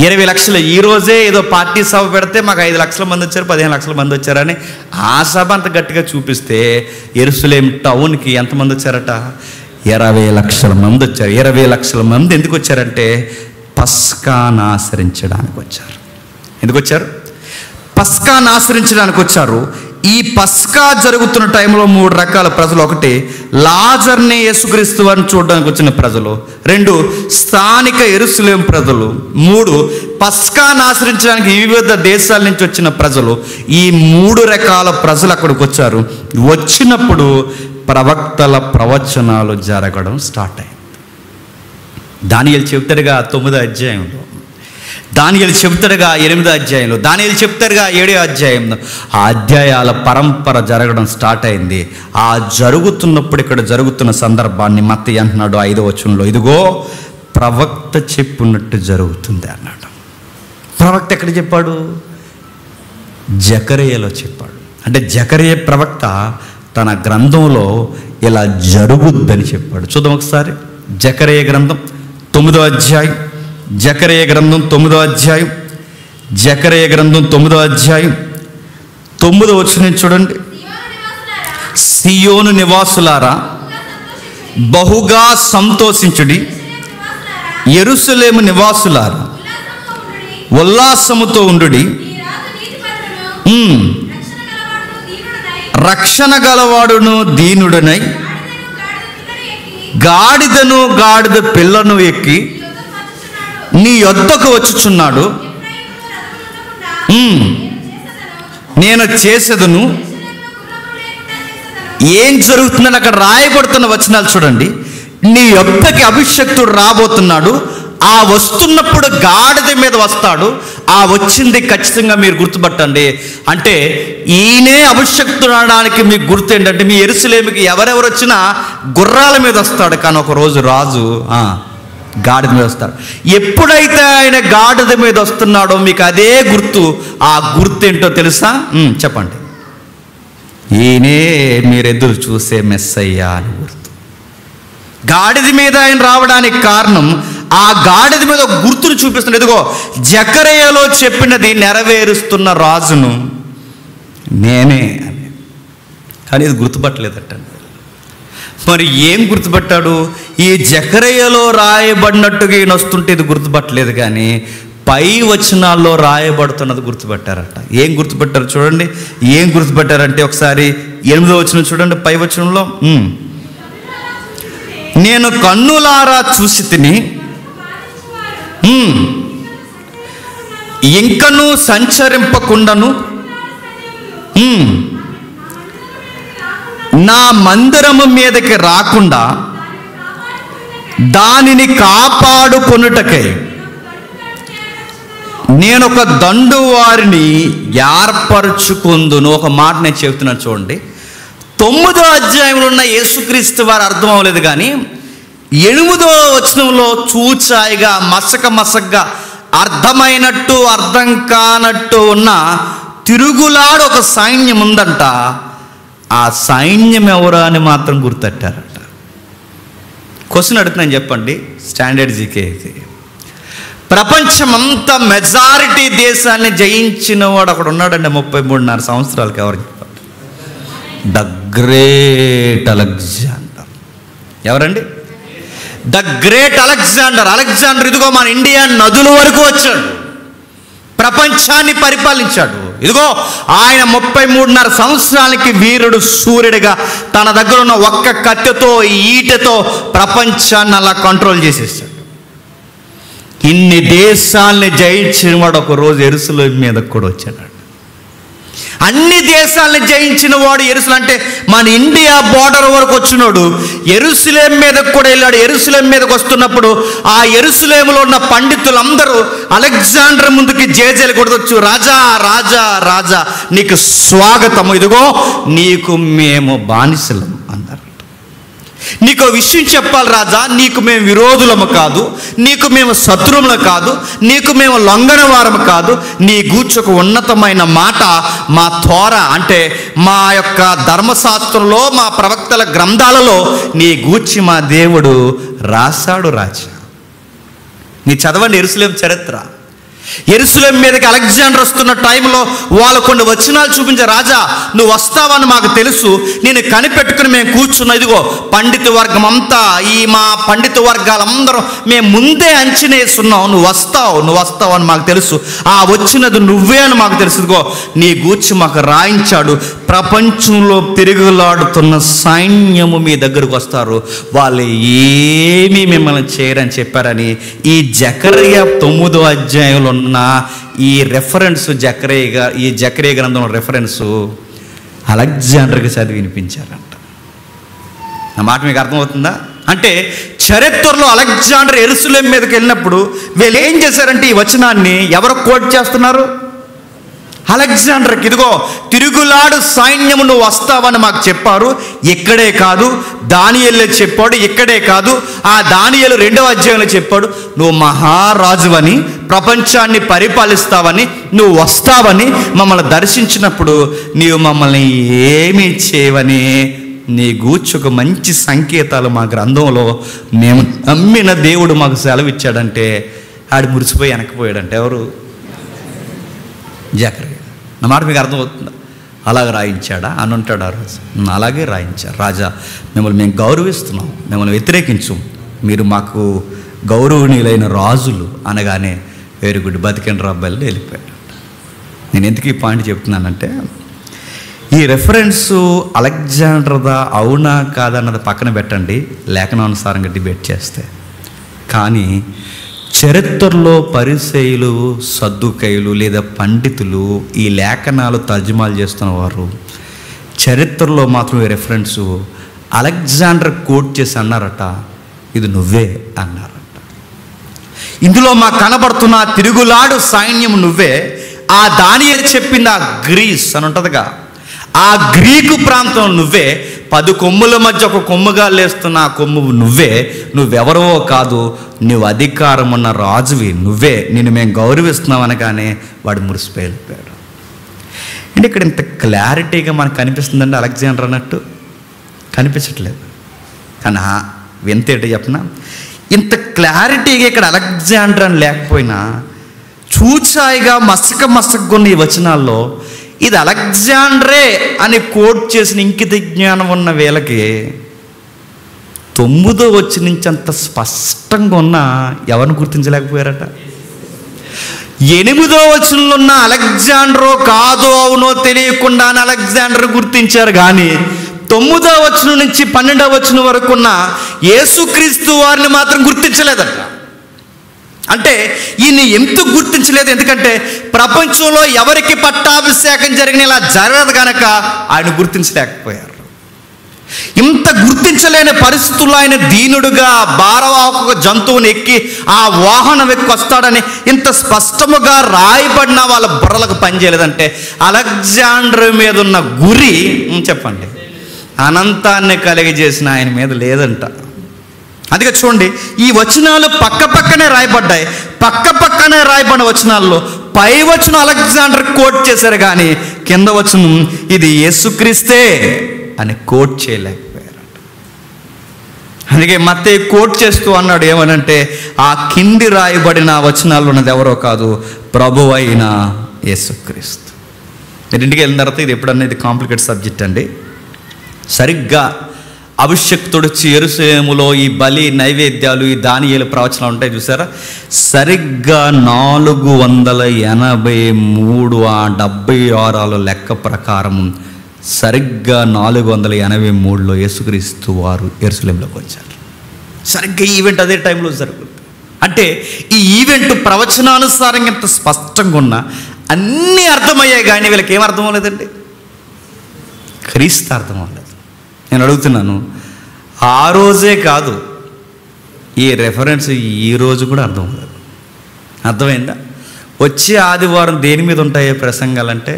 20 లక్షలు. ఈరోజే ఏదో పార్టీ సభ పెడితే మాకు 5 లక్షల మంది వచ్చారు, 15 లక్షల మంది వచ్చారని ఆ సభ అంత గట్టిగా చూపిస్తే యెరూషలేం టౌన్కి ఎంతమంది వచ్చారట? 20 లక్షల మంది వచ్చారు. 20 లక్షల మంది ఎందుకు వచ్చారంటే పస్కాను ఆచరించడానికి వచ్చారు. ఎందుకు వచ్చారు? పస్కాను ఆచరించడానికి వచ్చారు. ఈ పస్కా జరుగుతున్న టైంలో 3 రకాల ప్రజలు. ఒకటి, లాజర్ని యేసుక్రీస్తు వారిని చూడడానికి వచ్చిన ప్రజలు. 2, స్థానిక యెరూషలేం ప్రజలు. 3, పస్కాను ఆచరించడానికి వివిధ దేశాల నుంచి వచ్చిన ప్రజలు. ఈ 3 రకాల ప్రజలు అక్కడికి వచ్చారు. వచ్చినప్పుడు ప్రవక్తల ప్రవచనాలు జరగడం స్టార్ట్ అయింది. దానియేలు చెప్తాడుగా 9వ అధ్యాయంలో, దానియేలు చెప్తాడుగా 8వ అధ్యాయంలో, దానియేలు చెప్తాడుగా 7వ అధ్యాయంలో. ఆ అధ్యాయాల పరంపర జరగడం స్టార్ట్ అయింది. ఆ జరుగుతున్నప్పుడు ఇక్కడ జరుగుతున్న సందర్భాన్ని మత్తయి అంటున్నాడు 5వ వచనంలో, ఇదిగో ప్రవక్త చెప్పున్నట్టు జరుగుతుంది అన్నాడు. ప్రవక్త ఎక్కడ చెప్పాడు? జకరియలో చెప్పాడు. అంటే జకరియా ప్రవక్త తన గ్రంథంలో ఇలా జరుగుద్దని చెప్పాడు. చూద్దాం ఒకసారి. జకరియా గ్రంథం 9వ అధ్యాయం. జకరియా గ్రంథం 9వ అధ్యాయం. జకరియా గ్రంథం 9వ అధ్యాయం 9వ వచనం చూడండి. సియోను నివాసులారా బహుగా సంతోషించుడి, యెరూషలేము నివాసులారా ఉల్లాసముతో ఉండుడి. రక్షణ గలవాడును దీనుడనై గాడిదను గాడిద పిల్లను ఎక్కి నీ యొద్దకు వచ్చుచున్నాడు. నేను చేసేదను. ఏం జరుగుతుందని అక్కడ రాయబడుతున్న వచనాలు చూడండి. నీ యొద్దకి అభిషక్తుడు రాబోతున్నాడు. ఆ వస్తున్నప్పుడు గాడిద మీద వస్తాడు. ఆ వచ్చింది ఖచ్చితంగా మీరు గుర్తుపట్టండి. అంటే ఈయనే అభిషక్తుడు అనడానికి మీకు గుర్తు ఏంటంటే, మీ యెరూషలేముకి ఎవరెవరు వచ్చినా గుర్రాల మీద వస్తాడు, కానీ ఒక రోజు రాజు గాడిద మీద వస్తాడు. ఎప్పుడైతే ఆయన గాడిద మీద వస్తున్నాడో మీకు అదే గుర్తు. ఆ గుర్తు ఏంటో తెలుసా? చెప్పండి. ఈయనే మీరు ఎదురు చూసే మెస్సయ్యా అని గుర్తు. గాడిద మీద ఆయన రావడానికి కారణం, ఆ గాడిద మీద ఒక గుర్తును చూపిస్తున్నాడు. ఇదిగో జకరియలో చెప్పినది నెరవేరుస్తున్న రాజును నేనే అని. కానీ ఇది గుర్తుపట్టలేదట. మరి ఏం గుర్తుపట్టాడు? ఈ జకరియలో రాయబడినట్టుగా ఈయన వస్తుంటే ఇది గుర్తుపట్టలేదు, కానీ పై వచనాల్లో రాయబడుతున్నది గుర్తుపట్టారట. ఏం గుర్తుపట్టారు చూడండి. ఏం గుర్తుపట్టారంటే ఒకసారి 8వ వచనం చూడండి. పై వచనంలో, నేను కన్నులారా చూసి తిని ఇంకను సంచరింపకుండాను నా మందిరము మీదకి రాకుండా దానిని కాపాడుకొనుటకై నేను ఒక దండు వారిని ఏర్పరచుకుందును. ఒక మాట నేను చెబుతున్నాను చూడండి. 9వ అధ్యాయంలో ఉన్న యేసుక్రీస్తు వారు అర్థం అవ్వలేదు, కానీ 8వ వచనంలో చూచాయిగా మసకగా అర్థమైనట్టు అర్థం కానట్టు ఉన్న తిరుగులాడు ఒక సైన్యం ఉందంట. ఆ సైన్యం ఎవరా అని మాత్రం గుర్తట్టారట. క్వశ్చన్ అడుగుతున్నాను, చెప్పండి. స్టాండర్డ్ జీకే ఇది. ప్రపంచమంతా మెజారిటీ దేశాన్ని జయించిన వాడు అక్కడ ఉన్నాడండి 33.5 సంవత్సరాలకి. ఎవరు చెప్పండి? The great Alexander. ఎవరండి? The great Alexander. అలెగ్జాండర్ ఇదిగో మన ఇండియా నదుల వరకు వచ్చాడు, ప్రపంచాన్ని పరిపాలించాడు. ఇదిగో ఆయన 33.5 సంవత్సరాలకి వీరుడు సూర్యుడిగా తన దగ్గర ఉన్న ఒక్క కత్తెతో ఈటెతో ప్రపంచాన్ని అలా కంట్రోల్ చేసేసాడు. ఇన్ని దేశాలని జయించిన వాడు ఒక రోజు యెరూషలేం మీద కూడా వచ్చాడు. అన్ని దేశాలను జయించిన వాడు యెరూషలేం అంటే మన ఇండియా బోర్డర్ వరకు వచ్చినాడు. యెరూషలేం మీదకు కూడా వెళ్ళాడు. యెరూషలేం మీదకి వస్తున్నప్పుడు ఆ యెరూషలేములో ఉన్న పండితులందరూ అలెగ్జాండర్ ముందుకి జేజేలు కొడవచ్చు. రాజా రాజా రాజా నీకు స్వాగతము, ఇదిగో నీకు మేము బానిసలం అన్నారు. నీకు విషయం చెప్పాలి రాజా, నీకు మేము విరోధులము కాదు, నీకు మేము శత్రువులు కాదు, నీకు మేము లొంగని వారము కాదు. నీ గూర్చొక ఉన్నతమైన మాట మా తోర అంటే మా యొక్క ధర్మశాస్త్రంలో, మా ప్రవక్తల గ్రంథాలలో నీ గూర్చి మా దేవుడు రాశాడు రాజా. నీ చదవండి యెరూషలేము చరిత్ర. యెరూషలేము మీదకి అలెగ్జాండర్ వస్తున్న టైంలో వాళ్ళు కొన్ని వచనాలు చూపించే, రాజా నువ్వు వస్తావని మాకు తెలుసు, నేను కనిపెట్టుకుని మేము కూర్చున్నా, ఇదిగో పండిత వర్గం అంతా, ఈ మా పండిత వర్గాలందరం మేము ముందే అంచనేస్తున్నాం, నువ్వు వస్తావు అని మాకు తెలుసు, ఆ వచ్చినది నువ్వే అని మాకు తెలుసు, ఇదిగో నీ గూర్చి మాకు రాయించాడు, ప్రపంచంలో తిరుగులాడుతున్న సైన్యము మీ దగ్గరకు వస్తారు, వాళ్ళు ఏమీ మిమ్మల్ని చేయరని చెప్పారని ఈ జకర్యా 9వ అధ్యాయంలో ఉన్న ఈ రెఫరెన్స్ ఈ జకర్యా గ్రంథంలో రెఫరెన్సు అలెగ్జాండర్కి చదివి వినిపించారంట. నా మాట మీకు అర్థమవుతుందా? అంటే చరిత్రలో అలెగ్జాండర్ యెరూషలేము మీదకి వెళ్ళినప్పుడు వీళ్ళు ఏం చేశారంటే ఈ వచనాన్ని ఎవరు కోట్ చేస్తున్నారు? అలెగ్జాండర్కి, ఇదిగో తిరుగులాడు సైన్యము నువ్వు వస్తావని మాకు చెప్పారు, ఇక్కడే కాదు దానియేలు చెప్పాడు, ఇక్కడే కాదు ఆ దానియేలు 2వ అధ్యాయంలో చెప్పాడు, నువ్వు మహారాజువని, ప్రపంచాన్ని పరిపాలిస్తావని, నువ్వు వస్తావని, మమ్మల్ని దర్శించినప్పుడు నీవు మమ్మల్ని ఏమీ చేయవని నీ గూర్చి ఒక మంచి సంకేతాలు మా గ్రంథంలో మేము నమ్మిన దేవుడు మాకు సెలవిచ్చాడంటే ఆడు మురిసిపోయి వెనక్కిపోయాడంటే ఎవరు? జకర్యా. నా మాట మీకు అర్థమవుతుందా? అలాగే రాయించాడా అని అంటాడు ఆ రోజు. అలాగే రాయించారు, రాజా మిమ్మల్ని మేము గౌరవిస్తున్నాం, మిమ్మల్ని వ్యతిరేకించు, మీరు మాకు గౌరవనీయులైన రాజులు అనగానే వెరీ గుడ్ బతికిన రాబ్బాయిలు వెళ్ళిపోయాడు. నేను ఎందుకు ఈ పాయింట్ చెప్తున్నానంటే ఈ రెఫరెన్సు అలెగ్జాండర్దా అవునా కాదన్నది పక్కన పెట్టండి, లేఖనానుసారంగా డిబేట్ చేస్తే. కానీ చరిత్రలో పరిసయ్యులు, సద్దుకయ్యులు లేదా పండితులు ఈ లేఖనాలు తర్జుమాలు చేస్తున్న వారు చరిత్రలో మాత్రం ఈ రెఫరెన్సు అలెగ్జాండర్ కోట్ చేసి అన్నారట, ఇది నువ్వే అన్నారట. ఇందులో మాకు కనబడుతున్న తిరుగులాడు సైన్యం నువ్వే. ఆ దానియేలు చెప్పింది ఆ గ్రీస్ అని ఉంటుందిగా, ఆ గ్రీకు ప్రాంతం నువ్వే. 10 కొమ్ముల మధ్య ఒక కొమ్ముగా లేస్తున్న ఆ కొమ్ము నువ్వే. నువ్వెవరో కాదు, నువ్వు అధికారం ఉన్న రాజువి నువ్వే, నిన్ను మేము గౌరవిస్తున్నాం అనగానే వాడు మురిసిపోయి వెళ్ళిపోయాడు. అంటే ఇక్కడ ఇంత క్లారిటీగా మనకు కనిపిస్తుందండి అలెగ్జాండర్ అన్నట్టు కనిపించట్లేదు. కానీ వింత ఏంటో చెప్పనా, ఇంత క్లారిటీగా ఇక్కడ అలెగ్జాండర్ అని లేకపోయినా చూచాయిగా మసకగా ఉన్న ఈ వచనాల్లో ఇది అలెగ్జాండరే అని కోట్ చేసిన ఇంకిత జ్ఞానం ఉన్న వీళ్ళకి 9వ వచనం నుంచి అంత స్పష్టంగా ఉన్న ఎవరిని గుర్తించలేకపోయారట. 8వ వచనంలో ఉన్న అలెగ్జాండరో కాదో అవునో తెలియకుండానే అలెగ్జాండర్ గుర్తించారు, కానీ 9వ వచనం నుంచి 12వ వచనం వరకు ఉన్న యేసుక్రీస్తు వారిని మాత్రం గుర్తించలేదట. అంటే ఈయన్ని ఎందుకు గుర్తించలేదు? ఎందుకంటే ప్రపంచంలో ఎవరికి పట్టాభిషేకం జరిగిన ఇలా జరగదు కనుక ఆయన గుర్తించలేకపోయారు. ఇంత గుర్తించలేని పరిస్థితుల్లో ఆయన దీనుడుగా భారవాహక జంతువుని ఎక్కి ఆ వాహనం ఎక్కి వస్తాడని ఇంత స్పష్టముగా రాయబడిన వాళ్ళ బుర్రలకు పనిచేయలేదంటే అలెగ్జాండర్ మీద ఉన్న గురి చెప్పండి అనంతాన్ని కలిగజేసిన ఆయన మీద లేదంట. అందుకే చూడండి, ఈ వచనాలు పక్కనే రాయబడ్డాయి. పక్కనే రాయబడిన వచనాల్లో పై వచనం అలెగ్జాండర్ కోట్ చేశారు, కానీ కింద వచనం ఇది యేసుక్రీస్తే అని కోట్ చేయలేకపోయారు. అందుకే మత్తయి కోట్ చేస్తూ అన్నాడు ఏమనంటే, ఆ కింది రాయబడిన వచనాల్లో ఉన్నది ఎవరో కాదు, ప్రభువు అయిన యేసుక్రీస్తు. మీరు ఇంటికి వెళ్ళిన తర్వాత ఇది ఎప్పుడన్నా ఇది కాంప్లికేట్ సబ్జెక్ట్ అండి. సరిగ్గా అభిషక్తుడు యెరూషలేములో ఈ బలి నైవేద్యాలు ఈ దానియేలు ప్రవచనాలు ఉంటాయి చూసారా, సరిగ్గా 483 ఆ 76 లెక్క ప్రకారం సరిగ్గా 483లో యేసుక్రీస్తు వారు యెరూషలేములోకి వచ్చారు. సరిగ్గా ఈవెంట్ అదే టైంలో జరుగుతుంది. అంటే ఈ ఈవెంట్ ప్రవచనానుసారంగా ఇంత స్పష్టంగా ఉన్నా అన్నీ అర్థమయ్యాయి, కానీ వీళ్ళకి ఏం అర్థం అవ్వలేదండి, క్రీస్తు అర్థం అవ్వలేదు. నేను అడుగుతున్నాను, ఆ రోజే కాదు ఈ రెఫరెన్స్ ఈ రోజు కూడా అర్థం అవ్వలేదు. అర్థమైందా? వచ్చే ఆదివారం దేని మీద ఉంటాయో ప్రసంగాలంటే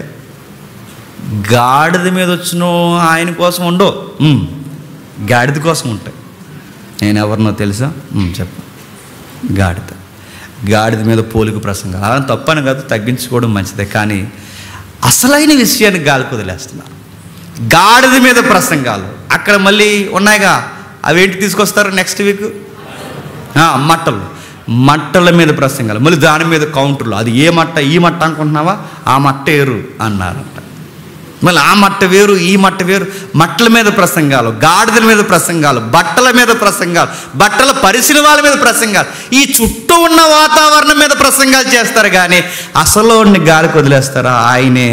గాడిద మీద వచ్చినో ఆయన కోసం ఉండో, గాడిద కోసం ఉంటాయి. నేను ఎవరినో తెలుసా? చెప్పు. గాడిద మీద పోలిక ప్రసంగాలు. అలా తప్పని కాదు, తగ్గించుకోవడం మంచిదే. కానీ అసలైన విషయాన్ని గాలికి వదిలేస్తున్నారు. గాడిద మీద ప్రసంగాలు అక్కడ మళ్ళీ ఉన్నాయిగా, అవేంటి తీసుకొస్తారు నెక్స్ట్ వీక్? మట్టల మీద ప్రసంగాలు, మళ్ళీ దాని మీద కౌంటర్లు. అది ఏ మట్ట, ఈ మట్ట అనుకుంటున్నావా? ఆ మట్ట వేరు అన్నారంట. మళ్ళీ ఆ మట్ట వేరు, ఈ మట్ట వేరు. మట్టల మీద ప్రసంగాలు, గాడిదల మీద ప్రసంగాలు, బట్టల మీద ప్రసంగాలు, బట్టల పరిసిన వాళ్ళ మీద ప్రసంగాలు, ఈ చుట్టూ ఉన్న వాతావరణం మీద ప్రసంగాలు చేస్తారు. కానీ అసలు గాలికి వదిలేస్తారా? ఆయనే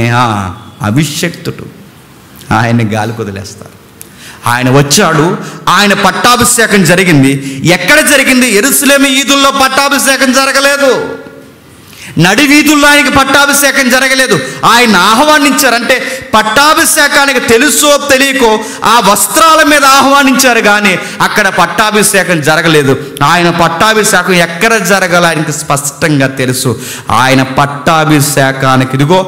అభిషక్తుడు, ఆయన్ని గాలికి వదిలేస్తారు. ఆయన వచ్చాడు, ఆయన పట్టాభిషేకం జరిగింది. ఎక్కడ జరిగింది? యెరూషలేము ఈదుల్లో పట్టాభిషేకం జరగలేదు. నడి వీధుల్లో ఆయనకి పట్టాభిషేకం జరగలేదు. ఆయన ఆహ్వానించారు. అంటే పట్టాభిషేకానికి తెలుసో తెలియకో ఆ వస్త్రాల మీద ఆహ్వానించారు, కానీ అక్కడ పట్టాభిషేకం జరగలేదు. ఆయన పట్టాభిషేకం ఎక్కడ జరగాలో ఆయనకి స్పష్టంగా తెలుసు. ఆయన పట్టాభిషేకానికి ఇదిగో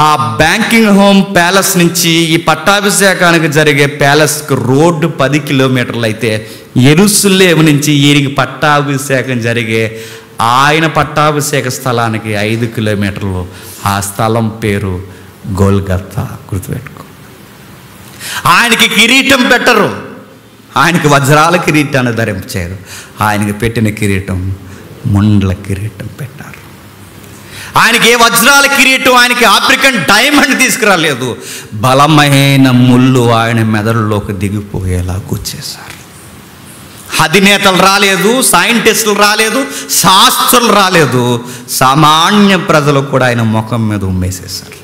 ఆ బ్యాంకింగ్ హోమ్ ప్యాలెస్ నుంచి ఈ పట్టాభిషేకానికి జరిగే ప్యాలెస్కి రోడ్డు 10 కిలోమీటర్లు అయితే, యెరూషలేము నుంచి ఈయనకి పట్టాభిషేకం జరిగే ఆయన పట్టాభిషేక స్థలానికి 5 కిలోమీటర్లు. ఆ స్థలం పేరు గోల్గొతా. గుర్తుపెట్టుకో. ఆయనకి కిరీటం పెట్టరు, ఆయనకి వజ్రాల కిరీటాన్ని ధరించారు. ఆయనకి పెట్టిన కిరీటం ముండ్ల కిరీటం పెట్టారు. ఆయనకి ఏ వజ్రాల కిరీటం, ఆయనకి ఆఫ్రికన్ డైమండ్ తీసుకురాలేదు. బలమైన ముళ్ళు ఆయన మెదడులోకి దిగిపోయేలా కూర్చేశారు. అధినేతలు రాలేదు, సైంటిస్టులు రాలేదు, శాస్త్రులు రాలేదు, సామాన్య ప్రజలు కూడా ఆయన ముఖం మీద ఉమ్మేసేశారు.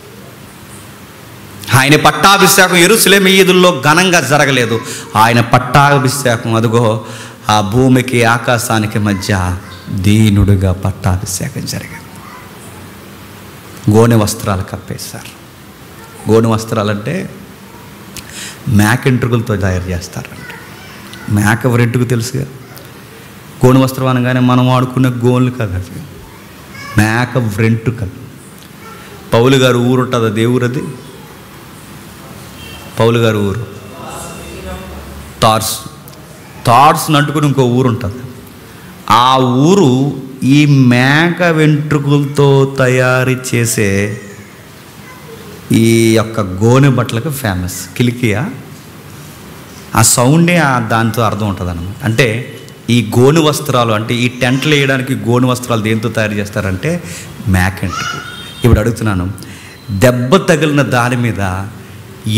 ఆయన పట్టాభిషేకం యెరూషలేము ఈదుల్లో ఘనంగా జరగలేదు. ఆయన పట్టాభిషేకం అదిగో ఆ భూమికి ఆకాశానికి మధ్య దీనుడుగా పట్టాభిషేకం జరిగింది. గోనె వస్త్రాలు కప్పేశారు. గోనె వస్త్రాలంటే మేక వెంట్రుకలతో తయారు చేస్తారంట. మేక వెంట్రుక తెలుసుగా. గోనె వస్త్రం అనగానే మనం వాడుకునే గోన్లు కదా, అది మేక వెంట్రుకలు. పౌలు గారు ఊరు ఉంటుంది, అది ఊరు. అది పౌలు గారు ఊరు తార్స్ నంటుకుని ఇంకో ఊరు ఉంటుంది. ఆ ఊరు ఈ మేక వెంట్రుకలతో తయారు చేసే ఈ యొక్క గోనె బట్టలకు ఫేమస్. కిలికియా, ఆ సౌండే దాంతో అర్థం ఉంటుంది అన్నమాట. అంటే ఈ గోనె వస్త్రాలు, అంటే ఈ టెంట్లు వేయడానికి గోనె వస్త్రాలు దేంతో తయారు చేస్తారంటే మేక వెంట్రుకలు. ఇప్పుడు అడుగుతున్నాను, దెబ్బ తగిలిన దాని మీద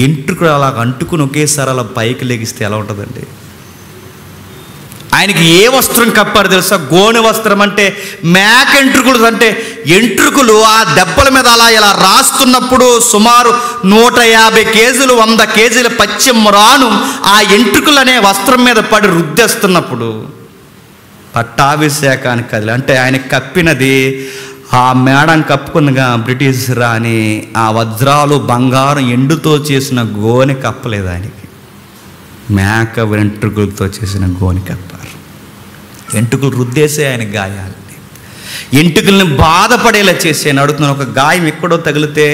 ఎంట్రుకలు అలా అంటుకుని ఒకేసారి అలా పైకి లెగిస్తే ఎలా ఉంటుందండి? ఆయనకి ఏ వస్త్రం కప్పారు తెలుసా? గోనె వస్త్రం. అంటే మేక ఎంట్రుకలు, అంటే ఎంట్రుకలు ఆ దెబ్బల మీద అలా ఇలా రాస్తున్నప్పుడు సుమారు 150 కేజీలు 100 కేజీల పచ్చిమ రాను ఆ ఎంట్రుకలు అనే వస్త్రం మీద పడి రుద్దేస్తున్నప్పుడు పట్టాభిషేకానికి కదిలి, అంటే ఆయన కప్పినది ఆ మేడం కప్పుకుందిగా బ్రిటిష్ రాని ఆ వజ్రాలు బంగారం ఎండుతో చేసిన గోనె కప్పలేదు ఆయనకి, మేక వెంట్రుకలతో చేసిన గోనె కప్పారు. ఎంట్రుకలు రుద్దేసే ఆయన గాయాలని, ఎంట్రుకల్ని బాధపడేలా చేసే. అడుగుతున్నాను, ఒక గాయం ఎక్కడో తగిలితే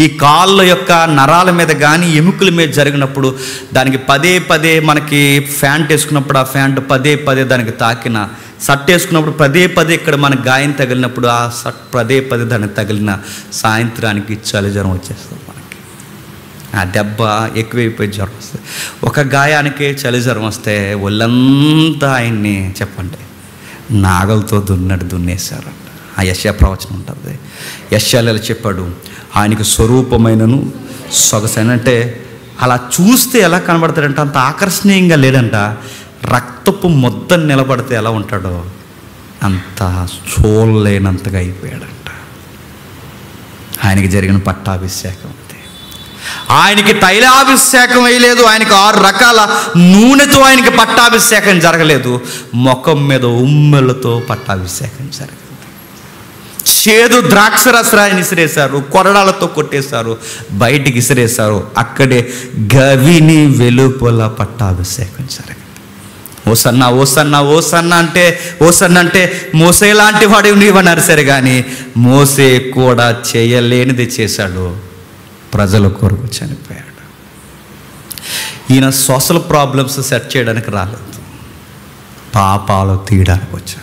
ఈ కాళ్ళ యొక్క నరాల మీద కానీ ఎముకల మీద జరిగినప్పుడు దానికి పదే మనకి ఫ్యాంట్ వేసుకున్నప్పుడు ఆ ఫ్యాంట్ పదే దానికి తాకిన, షర్ట్ వేసుకున్నప్పుడు పదే ఇక్కడ మనకి గాయం తగిలినప్పుడు ఆ షర్ట్ పదే దానికి తగిలిన సాయంత్రానికి చలి జ్వరం వచ్చేస్తుంది. మనకి ఆ దెబ్బ ఎక్కువైపోయి జ్వరం వస్తుంది. ఒక గాయానికే చలి జ్వరం వస్తే ఒళ్ళంతా ఆయన్ని చెప్పండి నాగలతో దున్నేశారంట. ఆ యెషయా ప్రవచనం ఉంటుంది. యెషయాలో చెప్పాడు, ఆయనకు స్వరూపమైనను సొగసైన, అంటే అలా చూస్తే ఎలా కనబడతాడంట, అంత ఆకర్షణీయంగా లేడంట. రక్తపు ముద్ద నిలబడితే ఎలా ఉంటాడో అంత చూడలేనంతగా అయిపోయాడంట. ఆయనకి జరిగిన పట్టాభిషేకం అంతే. ఆయనకి తైలాభిషేకం వేయలేదు, ఆయనకి 6 రకాల నూనెతో ఆయనకి పట్టాభిషేకం జరగలేదు. ముఖం మీద ఉమ్మెలతో పట్టాభిషేకం జరిగింది. చేదు ద్రాక్ష రసాన్ని విసిరేశారు, కొరడాలతో కొట్టేశారు, బయటికి విసిరేశారు. అక్కడే గవిని వెలుపల పట్టాభిషేకం జరిగింది. ఓసన్నా అంటే మోసే లాంటి వాడు నీవన్నారు సరే, కానీ మోసే కూడా చేయలేనిది చేశాడు, ప్రజల కొరకు చనిపోయాడు. ఈయన సోషల్ ప్రాబ్లమ్స్ సెట్ చేయడానికి రాలేదు, పాపాలు తీయడానికి వచ్చాడు.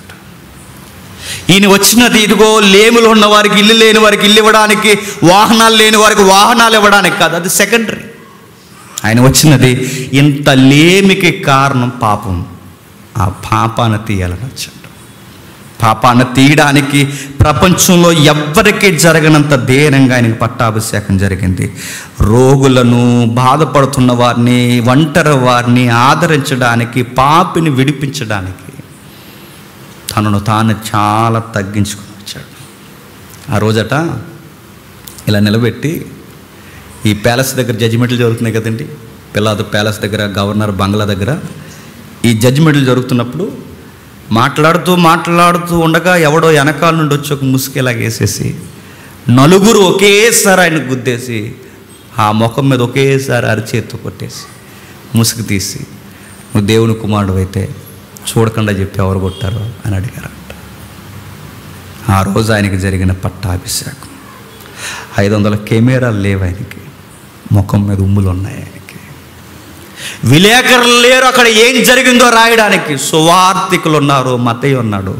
ఈయన వచ్చినది ఇదిగో లేములు ఉన్న వారికి ఇల్లు లేని వారికి ఇల్లు ఇవ్వడానికి, వాహనాలు లేని వారికి వాహనాలు ఇవ్వడానికి కాదు, అది సెకండరీ. ఆయన వచ్చినది ఇంత లేమికి కారణం పాపం. ఆ పాపాన్ని తీయాలని వచ్చాడు. పాపాన్ని తీయడానికి ప్రపంచంలో ఎవ్వరికీ జరగనంత ధైర్యంగా ఆయనకి పట్టాభిషేకం జరిగింది. రోగులను, బాధపడుతున్న వారిని, ఒంటరి వారిని ఆదరించడానికి, పాపిని విడిపించడానికి తనను తాను చాలా తగ్గించుకుని వచ్చాడు. ఆ రోజట ఇలా నిలబెట్టి, ఈ ప్యాలెస్ దగ్గర జడ్జిమెంట్లు జరుగుతున్నాయి కదండి, పిల్లాదు ప్యాలెస్ దగ్గర, గవర్నర్ బంగ్లా దగ్గర ఈ జడ్జిమెంట్లు జరుగుతున్నప్పుడు మాట్లాడుతూ ఉండగా ఎవడో వెనకాల నుండి వచ్చి ఒక ముసుకేలాగేసేసి నలుగురు ఒకేసారి ఆయన గుద్దేసి ఆ ముఖం మీద ఒకేసారి అరిచేత్తు కొట్టేసి ముసుగు తీసి, నువ్వు దేవుని కుమారుడు అయితే చూడకుండా చెప్పి ఎవరు కొట్టారో అని అడిగారంట. ఆ రోజు ఆయనకి జరిగిన పట్టాభిషేకం. 500 కెమెరాలు లేవు ఆయనకి, ముఖం మీద ఉమ్ములు ఉన్నాయి ఆయనకి. విలేకరులు లేరు అక్కడ ఏం జరిగిందో రాయడానికి. సువార్తికులు ఉన్నారు, మత్తయి ఉన్నాడు,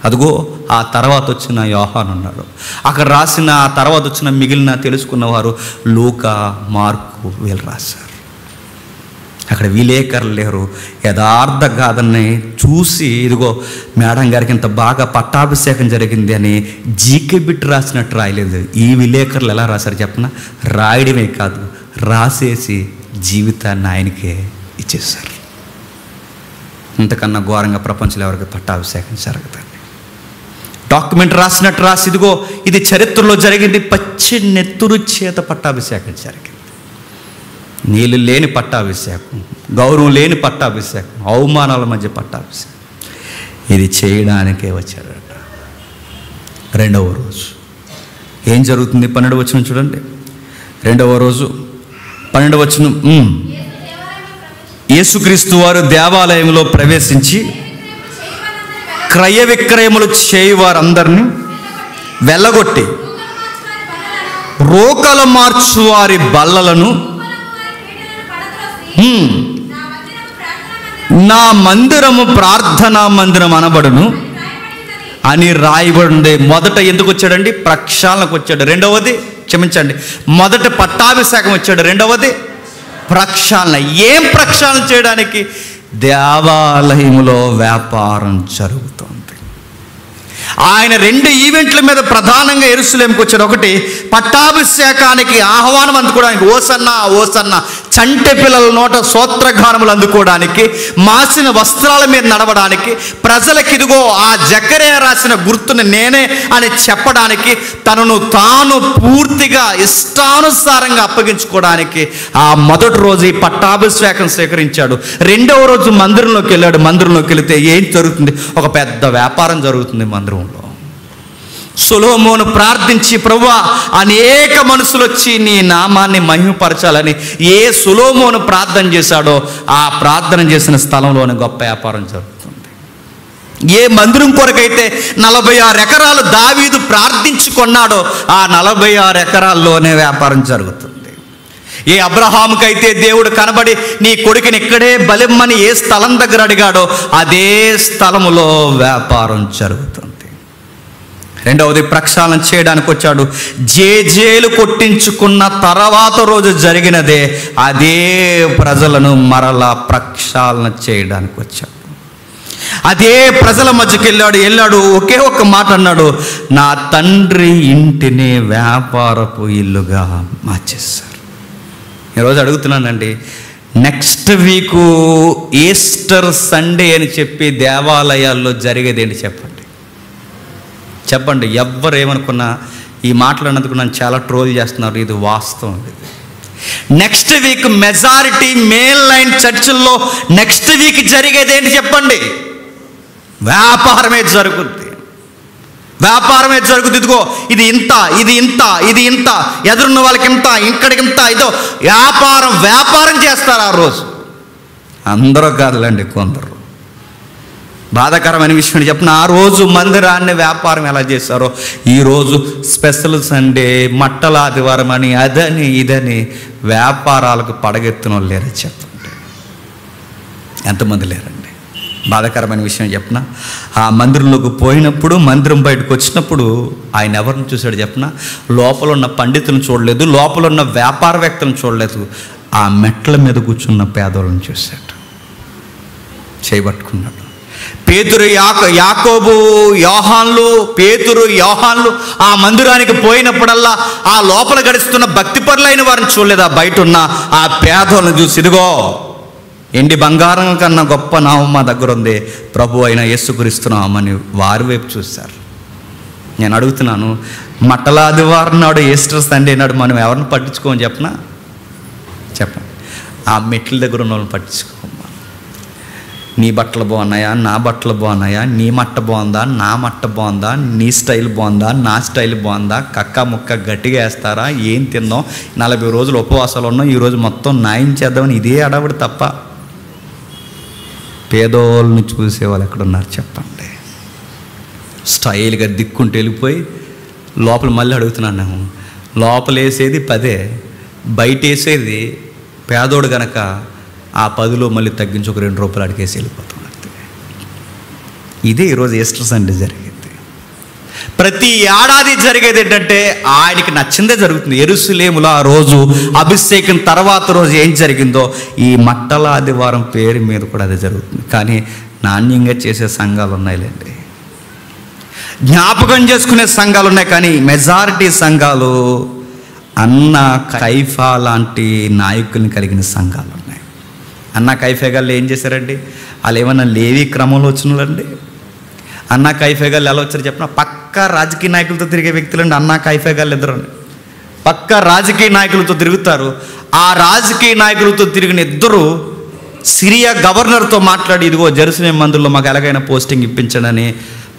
అదిగో ఆ తర్వాత వచ్చిన యోహాను ఉన్నాడు. అక్కడ రాసిన ఆ తర్వాత వచ్చిన మిగిలిన తెలుసుకున్నవారు లూకా, మార్కు వీళ్ళు రాశారు. అక్కడ విలేకరులు లేరు. యథార్థ గాథని చూసి, ఇదిగో మేడం గారికి ఇంత బాగా పట్టాభిషేకం జరిగింది అని జీకే బిట్ రాసినట్టు రాయలేదు. ఈ విలేకరులు ఎలా రాశారు చెప్పనా? రాయడమే కాదు, రాసేసి జీవితాన్ని ఆయనకే ఇచ్చేశారు. ఇంతకన్నా ఘోరంగా ప్రపంచంలో ఎవరికి పట్టాభిషేకం జరగదండి. డాక్యుమెంట్ రాసినట్టు రాసి, ఇదిగో ఇది చరిత్రలో జరిగింది, పచ్చి నెత్తురు చేత పట్టాభిషేకం జరిగింది. నీళ్ళు లేని పట్టాభిషేకం, గౌరవం లేని పట్టాభిషేకం, అవమానాల మధ్య పట్టాభిషేకం. ఇది చేయడానికే వచ్చారట. 2వ రోజు ఏం జరుగుతుంది? 12వ వచనం చూడండి. 2వ రోజు 12వ వచనం, యేసుక్రీస్తు వారు దేవాలయంలో ప్రవేశించి క్రయ విక్రయములు చేయవారందరినీ వెళ్ళగొట్టి రోకలు మార్చు వారి బల్లలను, నా మందిరము ప్రార్థనా మందిరం అనబడును అని రాయబడింది. మొదట ఎందుకు వచ్చాడండి? ప్రక్షాళనకు వచ్చాడు. రెండవది, క్షమించండి, మొదట పట్టాభిషేకం వచ్చాడు, రెండవది ప్రక్షాళన. ఏం ప్రక్షాళన చేయడానికి? దేవాలయములో వ్యాపారం జరుగుతుంది. ఆయన 2 ఈవెంట్ల మీద ప్రధానంగా యెరూషలేముకి వచ్చాడు. ఒకటి, పట్టాభిషేకానికి ఆహ్వానం అందుకోవడానికి, ఓసన్న ఓసన్న, చంటి పిల్లల నోట స్తోత్రగానములు అందుకోవడానికి, మాసిన వస్త్రాల మీద నడవడానికి, ప్రజలకు ఇదిగో ఆ జకరియా రాసిన గుర్తుని నేనే అని చెప్పడానికి, తనను తాను పూర్తిగా ఇష్టానుసారంగా అప్పగించుకోవడానికి ఆ మొదటి రోజు ఈ పట్టాభిషేకం స్వీకరించాడు. 2వ రోజు మందిరంలోకి వెళ్ళాడు. మందిరంలోకి వెళితే ఏం జరుగుతుంది? ఒక పెద్ద వ్యాపారం జరుగుతుంది మందిరంలో. సొలొమోను ప్రార్థించి, ప్రభువా అనేక మనుషులు వచ్చి నీ నామాన్ని మహిమపరచాలని ఏ సొలొమోను ప్రార్థన చేశాడో ఆ ప్రార్థన చేసిన స్థలంలోనే గొప్ప వ్యాపారం జరుగుతుంది. ఏ మందిరం కొరకైతే 46 ఎకరాలు దావీదు ప్రార్థించుకున్నాడో ఆ 46 ఎకరాల్లోనే వ్యాపారం జరుగుతుంది. ఏ అబ్రహాముకైతే దేవుడు కనబడి నీ కొడుకుని ఇక్కడే బలిమ్మని ఏ స్థలం దగ్గర అడిగాడో అదే స్థలములో వ్యాపారం జరుగుతుంది. రెండవది, ప్రక్షాళన చేయడానికి వచ్చాడు. జేజేలు కొట్టించుకున్న తర్వాత రోజు జరిగినదే అదే ప్రజలను మరలా ప్రక్షాళన చేయడానికి వచ్చాడు. అదే ప్రజల మధ్యకి వెళ్ళాడు. ఒకే ఒక్క మాట అన్నాడు, నా తండ్రి ఇంటిని వ్యాపారపు ఇల్లుగా మార్చేశారు. ఈరోజు అడుగుతున్నానండి, నెక్స్ట్ వీకు ఈస్టర్ సండే అని చెప్పి దేవాలయాల్లో జరిగేది ఏంటి చెప్పండి? ఎవ్వరు ఏమనుకున్నా ఈ మాట్లాడినందుకు నన్ను చాలా ట్రోల్ చేస్తున్నారు. ఇది వాస్తవం. Next week majority main line చర్చిల్లో నెక్స్ట్ వీక్ జరిగేది ఏంటి చెప్పండి? వ్యాపారమే జరుగుద్ది. ఇదిగో ఇది ఇంత, ఇది ఇంత, ఇది ఇంత, ఎదురున్న వాళ్ళకి ఇంత, ఇక్కడికి ఇంత, ఇదో వ్యాపారం చేస్తారు ఆ రోజు. అందరూ కాదులండి, కొందరు. బాధాకరమైన విషయం చెప్పిన, ఆ రోజు మందిరాన్ని వ్యాపారం ఎలా చేశారో ఈరోజు స్పెషల్ సండే, మట్టల ఆదివారం అని, అదని ఇదని వ్యాపారాలకు పడగెత్తిన వాళ్ళు లేరు చెప్పండి. ఎంతమంది లేరండి? బాధాకరమైన విషయం చెప్పనా, ఆ మందిరంలోకి పోయినప్పుడు, మందిరం బయటకు వచ్చినప్పుడు ఆయన ఎవరిని చూశాడు చెప్పనా? లోపల ఉన్న పండితులను చూడలేదు, లోపల ఉన్న వ్యాపారవేత్తలను చూడలేదు, ఆ మెట్ల మీద కూర్చున్న పేదోళ్ళని చూశాడు, చేయబట్టుకున్నాడు. పేతురు, యాకోబు, యోహాన్లు ఆ మందిరానికి పోయినప్పుడల్లా ఆ లోపల గడుస్తున్న భక్తిపరులైన వారిని చూడలేదు, ఆ బయట ఉన్న ఆ పేదోళ్ళని చూసి, ఇదిగో ఎండి బంగారం కన్నా గొప్ప నామం మా దగ్గర ఉంది, ప్రభు అయిన యేసుక్రీస్తు నామని వారి వైపు చూశారు. నేను అడుగుతున్నాను, మట్టల ఆదివారం నాడు, ఈస్టర్ సండే నాడు మనం ఎవరిని పట్టించుకోమని చెప్పండి. ఆ మెట్ల దగ్గర ఉన్న వాళ్ళని పట్టించుకోమా. నీ బట్టలు బాగున్నాయా, నా బట్టలు బాగున్నాయా, నీ మట్ట బాగుందా, నా మట్ట బాగుందా, నీ స్టైల్ బాగుందా, నా స్టైల్ బాగుందా, కక్క ముక్క గట్టిగా వేస్తారా, ఏం తిందాం, 40 రోజులు ఉపవాసాలు ఉన్నాం, ఈరోజు మొత్తం న్యాయం చేద్దామని ఇదే అడవుడు తప్ప పేదోళ్ళని చూసేవాళ్ళు ఎక్కడున్నారు చెప్పండి? స్టైల్గా దిక్కుంటూ వెళ్ళిపోయి లోపల మళ్ళీ అడుగుతున్నాను, లోపల వేసేది 10, బయట వేసేది పేదోడు గనక ఆ 10లో మళ్ళీ తగ్గించి ఒక 2 రూపాయలు అడిగేసి వెళ్ళిపోతున్నారు. ఇదే ఈరోజు ఈస్టర్ సండే జరిగేది. ప్రతి ఏడాది జరిగేది ఏంటంటే ఆయనకి నచ్చిందే జరుగుతుంది. యెరూషలేములో ఆ రోజు అభిషేకం తర్వాత రోజు ఏం జరిగిందో ఈ మట్టల ఆదివారం పేరు మీద కూడా అదే జరుగుతుంది. కానీ నాణ్యంగా చేసే సంఘాలు ఉన్నాయిలేండి, జ్ఞాపకం చేసుకునే సంఘాలు ఉన్నాయి, కానీ మెజారిటీ సంఘాలు అన్న కైఫా లాంటి నాయకుల్ని కలిగిన సంఘాలు ఉన్నాయి. అన్న కైఫా గాళ్ళు ఏం చేశారండి? వాళ్ళు ఏమన్నా లేవి క్రమంలో వచ్చినండి? అన్నా కైఫా గాళ్ళు ఎలా వచ్చారు చెప్పిన? పక్కా రాజకీయ నాయకులతో తిరిగే వ్యక్తులండి అన్నా కైఫా గాళ్ళు ఇద్దరండి. పక్కా రాజకీయ నాయకులతో తిరుగుతారు. ఆ రాజకీయ నాయకులతో తిరిగిన ఇద్దరు సిరియా గవర్నర్తో మాట్లాడి, ఇదిగో జెరూసలేం మందిరంలో మాకు ఎలాగైనా పోస్టింగ్ ఇప్పించండి అని.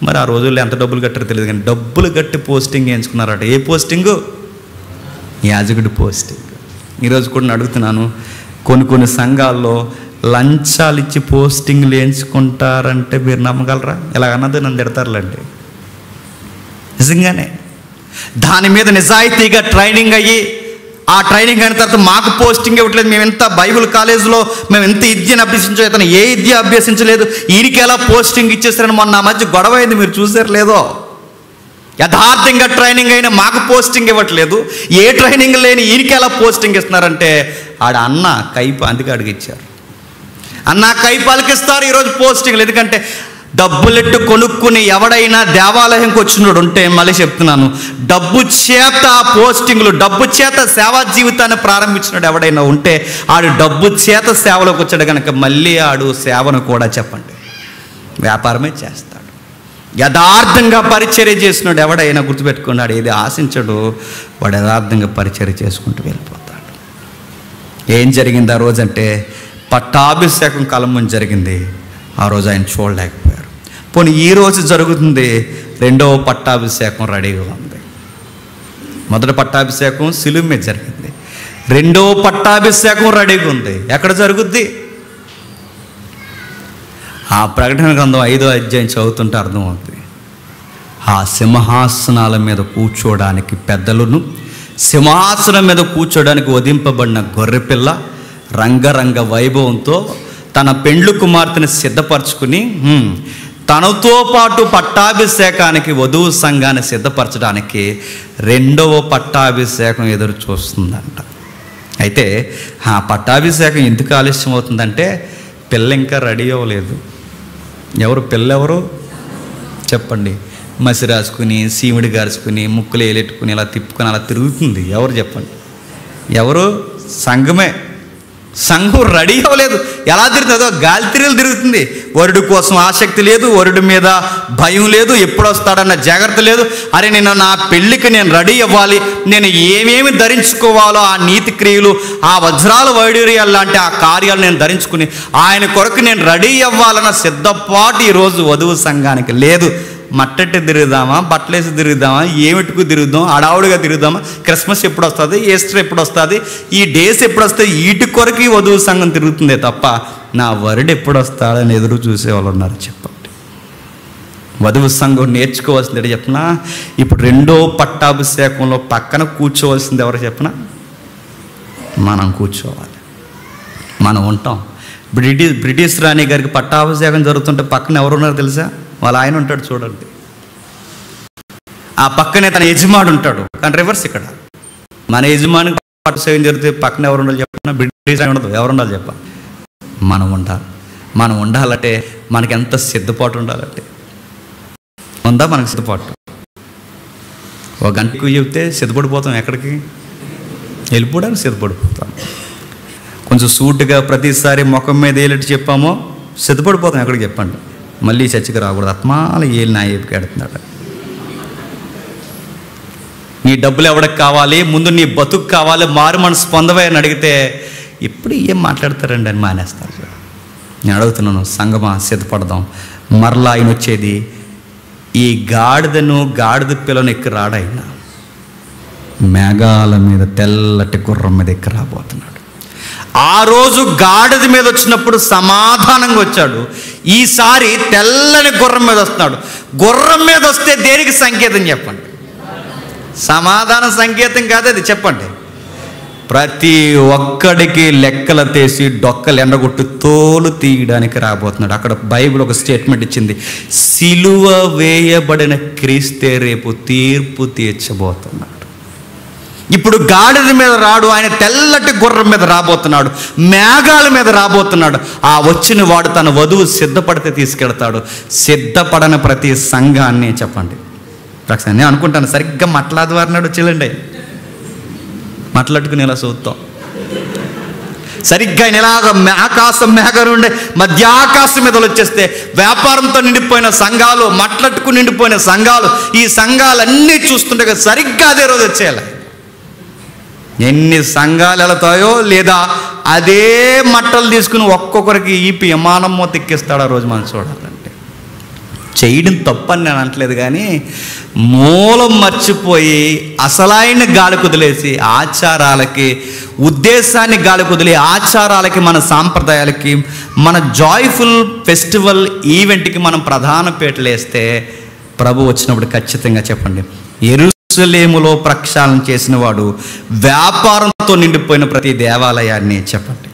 మరి ఆ రోజుల్లో ఎంత డబ్బులు కట్టారో తెలియదు, కానీ డబ్బులు కట్టి పోస్టింగ్ వేయించుకున్నారట. ఏ పోస్టింగు? యాజకుడి పోస్టింగ్. ఈరోజు కూడా అడుగుతున్నాను, కొన్ని సంఘాల్లో లంచాలు ఇచ్చి పోస్టింగ్లు వేయించుకుంటారంటే మీరు నమ్మగలరా? ఇలాగన్నది నన్ను తిడతారులేండి. నిజంగానే దాని మీద నిజాయితీగా ట్రైనింగ్ అయ్యి, ఆ ట్రైనింగ్ అయిన తర్వాత మాకు పోస్టింగ్ ఇవ్వట్లేదు, మేము ఎంత బైబిల్ కాలేజీలో మేము ఎంత విద్యను అభ్యసించలేదు, అతను ఏ విద్య అభ్యసించలేదు, ఈయనకి ఎలా పోస్టింగ్ ఇచ్చేస్తారని మొన్న మధ్య గొడవ అయింది, మీరు చూసారు లేదో? యథార్థంగా ట్రైనింగ్ అయినా మాకు పోస్టింగ్ ఇవ్వట్లేదు, ఏ ట్రైనింగ్ లేని ఈయనకి ఎలా పోస్టింగ్ ఇస్తున్నారంటే ఆడ అన్న కైప, అందుకే అడిగిచ్చారు. అన్న కైపాలకి ఇస్తారు ఈరోజు పోస్టింగ్లు. ఎందుకంటే డబ్బులెట్టు కొనుక్కుని ఎవడైనా దేవాలయంకి వచ్చినోడు ఉంటే, మళ్ళీ చెప్తున్నాను, డబ్బు చేత పోస్టింగ్లు, డబ్బు చేత సేవా జీవితాన్ని ప్రారంభించినాడు ఎవడైనా ఉంటే ఆడు డబ్బు చేత సేవలోకి వచ్చాడు కనుక మళ్ళీ ఆడు సేవను కూడా చెప్పండి వ్యాపారమే చేస్తాడు. యథార్థంగా పరిచర్య చేసినాడు ఎవడైనా గుర్తుపెట్టుకున్నాడు, ఏది ఆశించడు, వాడు యథార్థంగా పరిచర్య చేసుకుంటూ వెళ్ళిపోతాడు. ఏం జరిగింది ఆ రోజంటే పట్టాభిషేకం కాలం ముందు జరిగింది. ఆ రోజు ఆయన చూడలేకపోయారు. పోనీ ఈ రోజు జరుగుతుంది, 2వ పట్టాభిషేకం రెడీగా ఉంది. మొదటి పట్టాభిషేకం సిలువ మీద జరిగింది, 2వ పట్టాభిషేకం రెడీగా ఉంది. ఎక్కడ జరుగుద్ది? ఆ ప్రకటన గ్రంథం 5వ అధ్యాయం చదువుతుంటే అర్థమవుతుంది. ఆ సింహాసనాల మీద కూర్చోడానికి పెద్దలను, సింహాసనం మీద కూర్చోడానికి వధింపబడిన గొర్రెపిల్ల రంగరంగ వైభవంతో తన పెండ్లు కుమార్తెను సిద్ధపరచుకుని తనతో పాటు పట్టాభిషేకానికి వధువు సంఘాన్ని సిద్ధపరచడానికి 2వ పట్టాభిషేకం ఎదురు చూస్తుందంట. అయితే ఆ పట్టాభిషేకం ఎందుకు ఆలస్యం అవుతుందంటే పిల్ల ఇంకా రెడీ అవ్వలేదు. ఎవరు చెప్పండి? మసి రాసుకుని, సీమిడి గారుచుకుని, ముక్కులు ఏలెట్టుకుని, ఇలా తిప్పుకొని అలా తిరుగుతుంది. ఎవరు చెప్పండి? ఎవరు? సంఘమే. సంఘం రెడీ అవ్వలేదు. ఎలా తిరుగుతుందో గాలి తిరుగులు తిరుగుతుంది. వరుడు కోసం ఆసక్తి లేదు, వరుడి మీద భయం లేదు, ఎప్పుడు వస్తాడన్న జాగ్రత్త లేదు. అరే నేను నా పెళ్ళికి నేను రెడీ అవ్వాలి, నేను ఏమేమి ధరించుకోవాలో ఆ నీతి క్రియలు, ఆ వజ్రాల వైడూర్యాలు లాంటి ఆ కార్యాలు నేను ధరించుకుని ఆయన కొరకు నేను రెడీ అవ్వాలన్న సిద్ధపాటు ఈరోజు వధువు సంఘానికి లేదు. మట్టెట్టి తిరుగుదామా, బట్టలేసి తిరుగుదామా, ఏమిటికు తిరుగుదాం, అడావుడిగా తిరుగుదామా, క్రిస్మస్ ఎప్పుడు వస్తుంది, ఈస్టర్ ఎప్పుడు వస్తుంది, ఈ డేస్ ఎప్పుడు వస్తాయి, వీటి కొరకు ఈ వధువు సంఘం తిరుగుతుందే తప్ప నా వరుడు ఎప్పుడు వస్తాడని ఎదురు చూసేవాళ్ళు ఉన్నారు. చెప్పండి, వధువు సంఘం నేర్చుకోవాల్సింది ఏంటి చెప్పనా? ఇప్పుడు 2వ పట్టాభిషేకంలో పక్కన కూర్చోవలసింది ఎవరు చెప్పనా? మనం కూర్చోవాలి. మనం ఉంటాం. బ్రిటిష్ రాణి గారికి పట్టాభిషేకం జరుగుతుంటే పక్కన ఎవరున్నారో తెలుసా? వాళ్ళ ఆయన ఉంటాడు చూడండి. ఆ పక్కనే తన యజమాడు ఉంటాడు. కానీ రివర్స్ ఇక్కడ మన యజమానికి పట్టాభిషేకం జరిగితే పక్కన ఎవరు ఉండాలి చెప్పిన? బ్రిటిష్ రాణి ఉండదు. ఎవరు ఉండాలి చెప్ప? మనం ఉండాలంటే మనకి ఎంత సిద్ధపాటు ఉండాలంటే ఉందా మనకు సిద్ధపాటు? ఒక గంటకు చెప్తే సిద్ధపడిపోతాం. ఎక్కడికి వెళ్ళిపోవడానికి సిద్ధపడిపోతాం. కొంచెం సూటుగా ప్రతిసారి ముఖం మీద ఏలిటి చెప్పామో సిద్ధపడిపోతాం. ఎక్కడికి చెప్పండి? మళ్ళీ చర్చకి రాకూడదు. ఆత్మాల ఏలి నా ఏపికి ఎడుతున్నాడు. నీ డబ్బులు ఎవరికి కావాలి, ముందు నీ బతుకు కావాలి, మారు మనసు పొందవే అని అడిగితే ఇప్పుడు ఏం మాట్లాడతారండి అని మానేస్తారు. నేను అడుగుతున్నాను, సంగమా సిద్ధపడదాం. మరలా ఆయన వచ్చేది ఈ గాడిద పిల్లను ఎక్కి రాడైనా మేఘాల మీద తెల్లటి గుర్రం మీద ఎక్కి రాబోతున్నాడు. ఆ రోజు గాడిద మీద వచ్చినప్పుడు సమాధానంగా వచ్చాడు. ఈసారి తెల్లని గుర్రం మీద వస్తున్నాడు. గుర్రం మీద వస్తే దేనికి సంకేతం చెప్పండి? సమాధాన సంకేతం కాదు అది, చెప్పండి. ప్రతి ఒక్కడికి లెక్కలు తీసి డొక్కలు ఎండగొట్టు తోలు తీయడానికి రాబోతున్నాడు. అక్కడ బైబిల్ ఒక స్టేట్మెంట్ ఇచ్చింది, సిలువ వేయబడిన క్రీస్తే రేపు తీర్పు తీర్చబోతున్నాడు. ఇప్పుడు గాడిద మీద రాడు, ఆయన తెల్లటి గుర్రం మీద రాబోతున్నాడు, మేఘాల మీద రాబోతున్నాడు. ఆ వచ్చిన వాడు తన వధువు సిద్ధపడితే తీసుకెళ్తాడు. సిద్ధపడని ప్రతి సంఘాన్ని చెప్పండి. నేను అనుకుంటాను సరిగ్గా మాట్లాడవారినాడు చెల్లండి, మాట్లాడుకుని ఇలా చూస్తాం. సరిగ్గా ఇలాగ ఆకాశం మేఘం ఉండే మధ్యాకాశం మీద వచ్చేస్తే వ్యాపారంతో నిండిపోయిన సంఘాలు, మట్లట్టుకు నిండిపోయిన సంఘాలు, ఈ సంఘాలన్నీ చూస్తుంటే సరిగ్గా అదే రోజు వచ్చేయాలి. ఎన్ని సంఘాలు వెళతాయో లేదా అదే మట్టలు తీసుకుని ఒక్కొక్కరికి ఈపి విమానం ఎక్కిస్తాడు ఆ రోజు మనం చూడాలంటే. చేయడం తప్పని నేను అనట్లేదు, కానీ మూలం మర్చిపోయి అసలైన గాలి కుదిలేసి ఆచారాలకి, ఉద్దేశాన్ని గాలి కుదిలి ఆచారాలకి, మన సాంప్రదాయాలకి, మన జాయ్ఫుల్ ఫెస్టివల్ ఈవెంట్కి మనం ప్రధాన పీటలు వేస్తే ప్రభు వచ్చినప్పుడు ఖచ్చితంగా చెప్పండి, యెరూషలేములో ప్రక్షాళన చేసిన వాడు వ్యాపారంతో నిండిపోయిన ప్రతి దేవాలయాన్ని చెప్పండి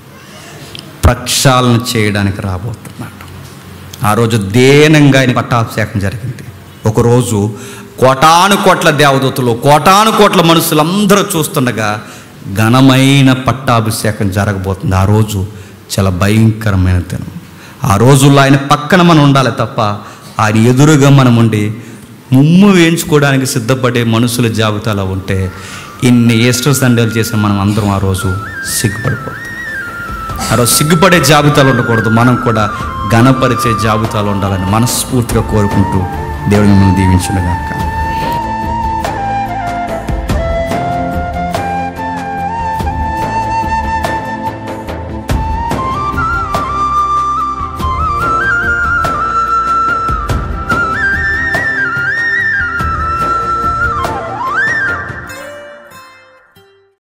ప్రక్షాళన చేయడానికి రాబోతున్నాడు. ఆ రోజు దేనంగా ఆయన పట్టాభిషేకం జరిగింది. ఒకరోజు కోటాను కోట్ల దేవదూతలు, కోటాను కోట్ల మనుషులందరూ చూస్తుండగా ఘనమైన పట్టాభిషేకం జరగబోతుంది. ఆ రోజు చాలా భయంకరమైన దినం. ఆ రోజుల్లో ఆయన పక్కన మనం ఉండాలి తప్ప ఆయన ఎదురుగా మనం ఉండి ముమ్ము వేయించుకోవడానికి సిద్ధపడే మనుషుల జాబితాలో ఉంటే ఇన్ని ఈస్టర్ సండేలు చేసిన మనం అందరం ఆ రోజు సిగ్గుపడిపోతాం. ఆ రోజు సిగ్గుపడే జాబితాలు ఉండకూడదు, మనం కూడా ఘనపరిచే జాబితాలు ఉండాలని మనస్ఫూర్తిగా కోరుకుంటూ దేవుడిని మనం దీవించుగాక.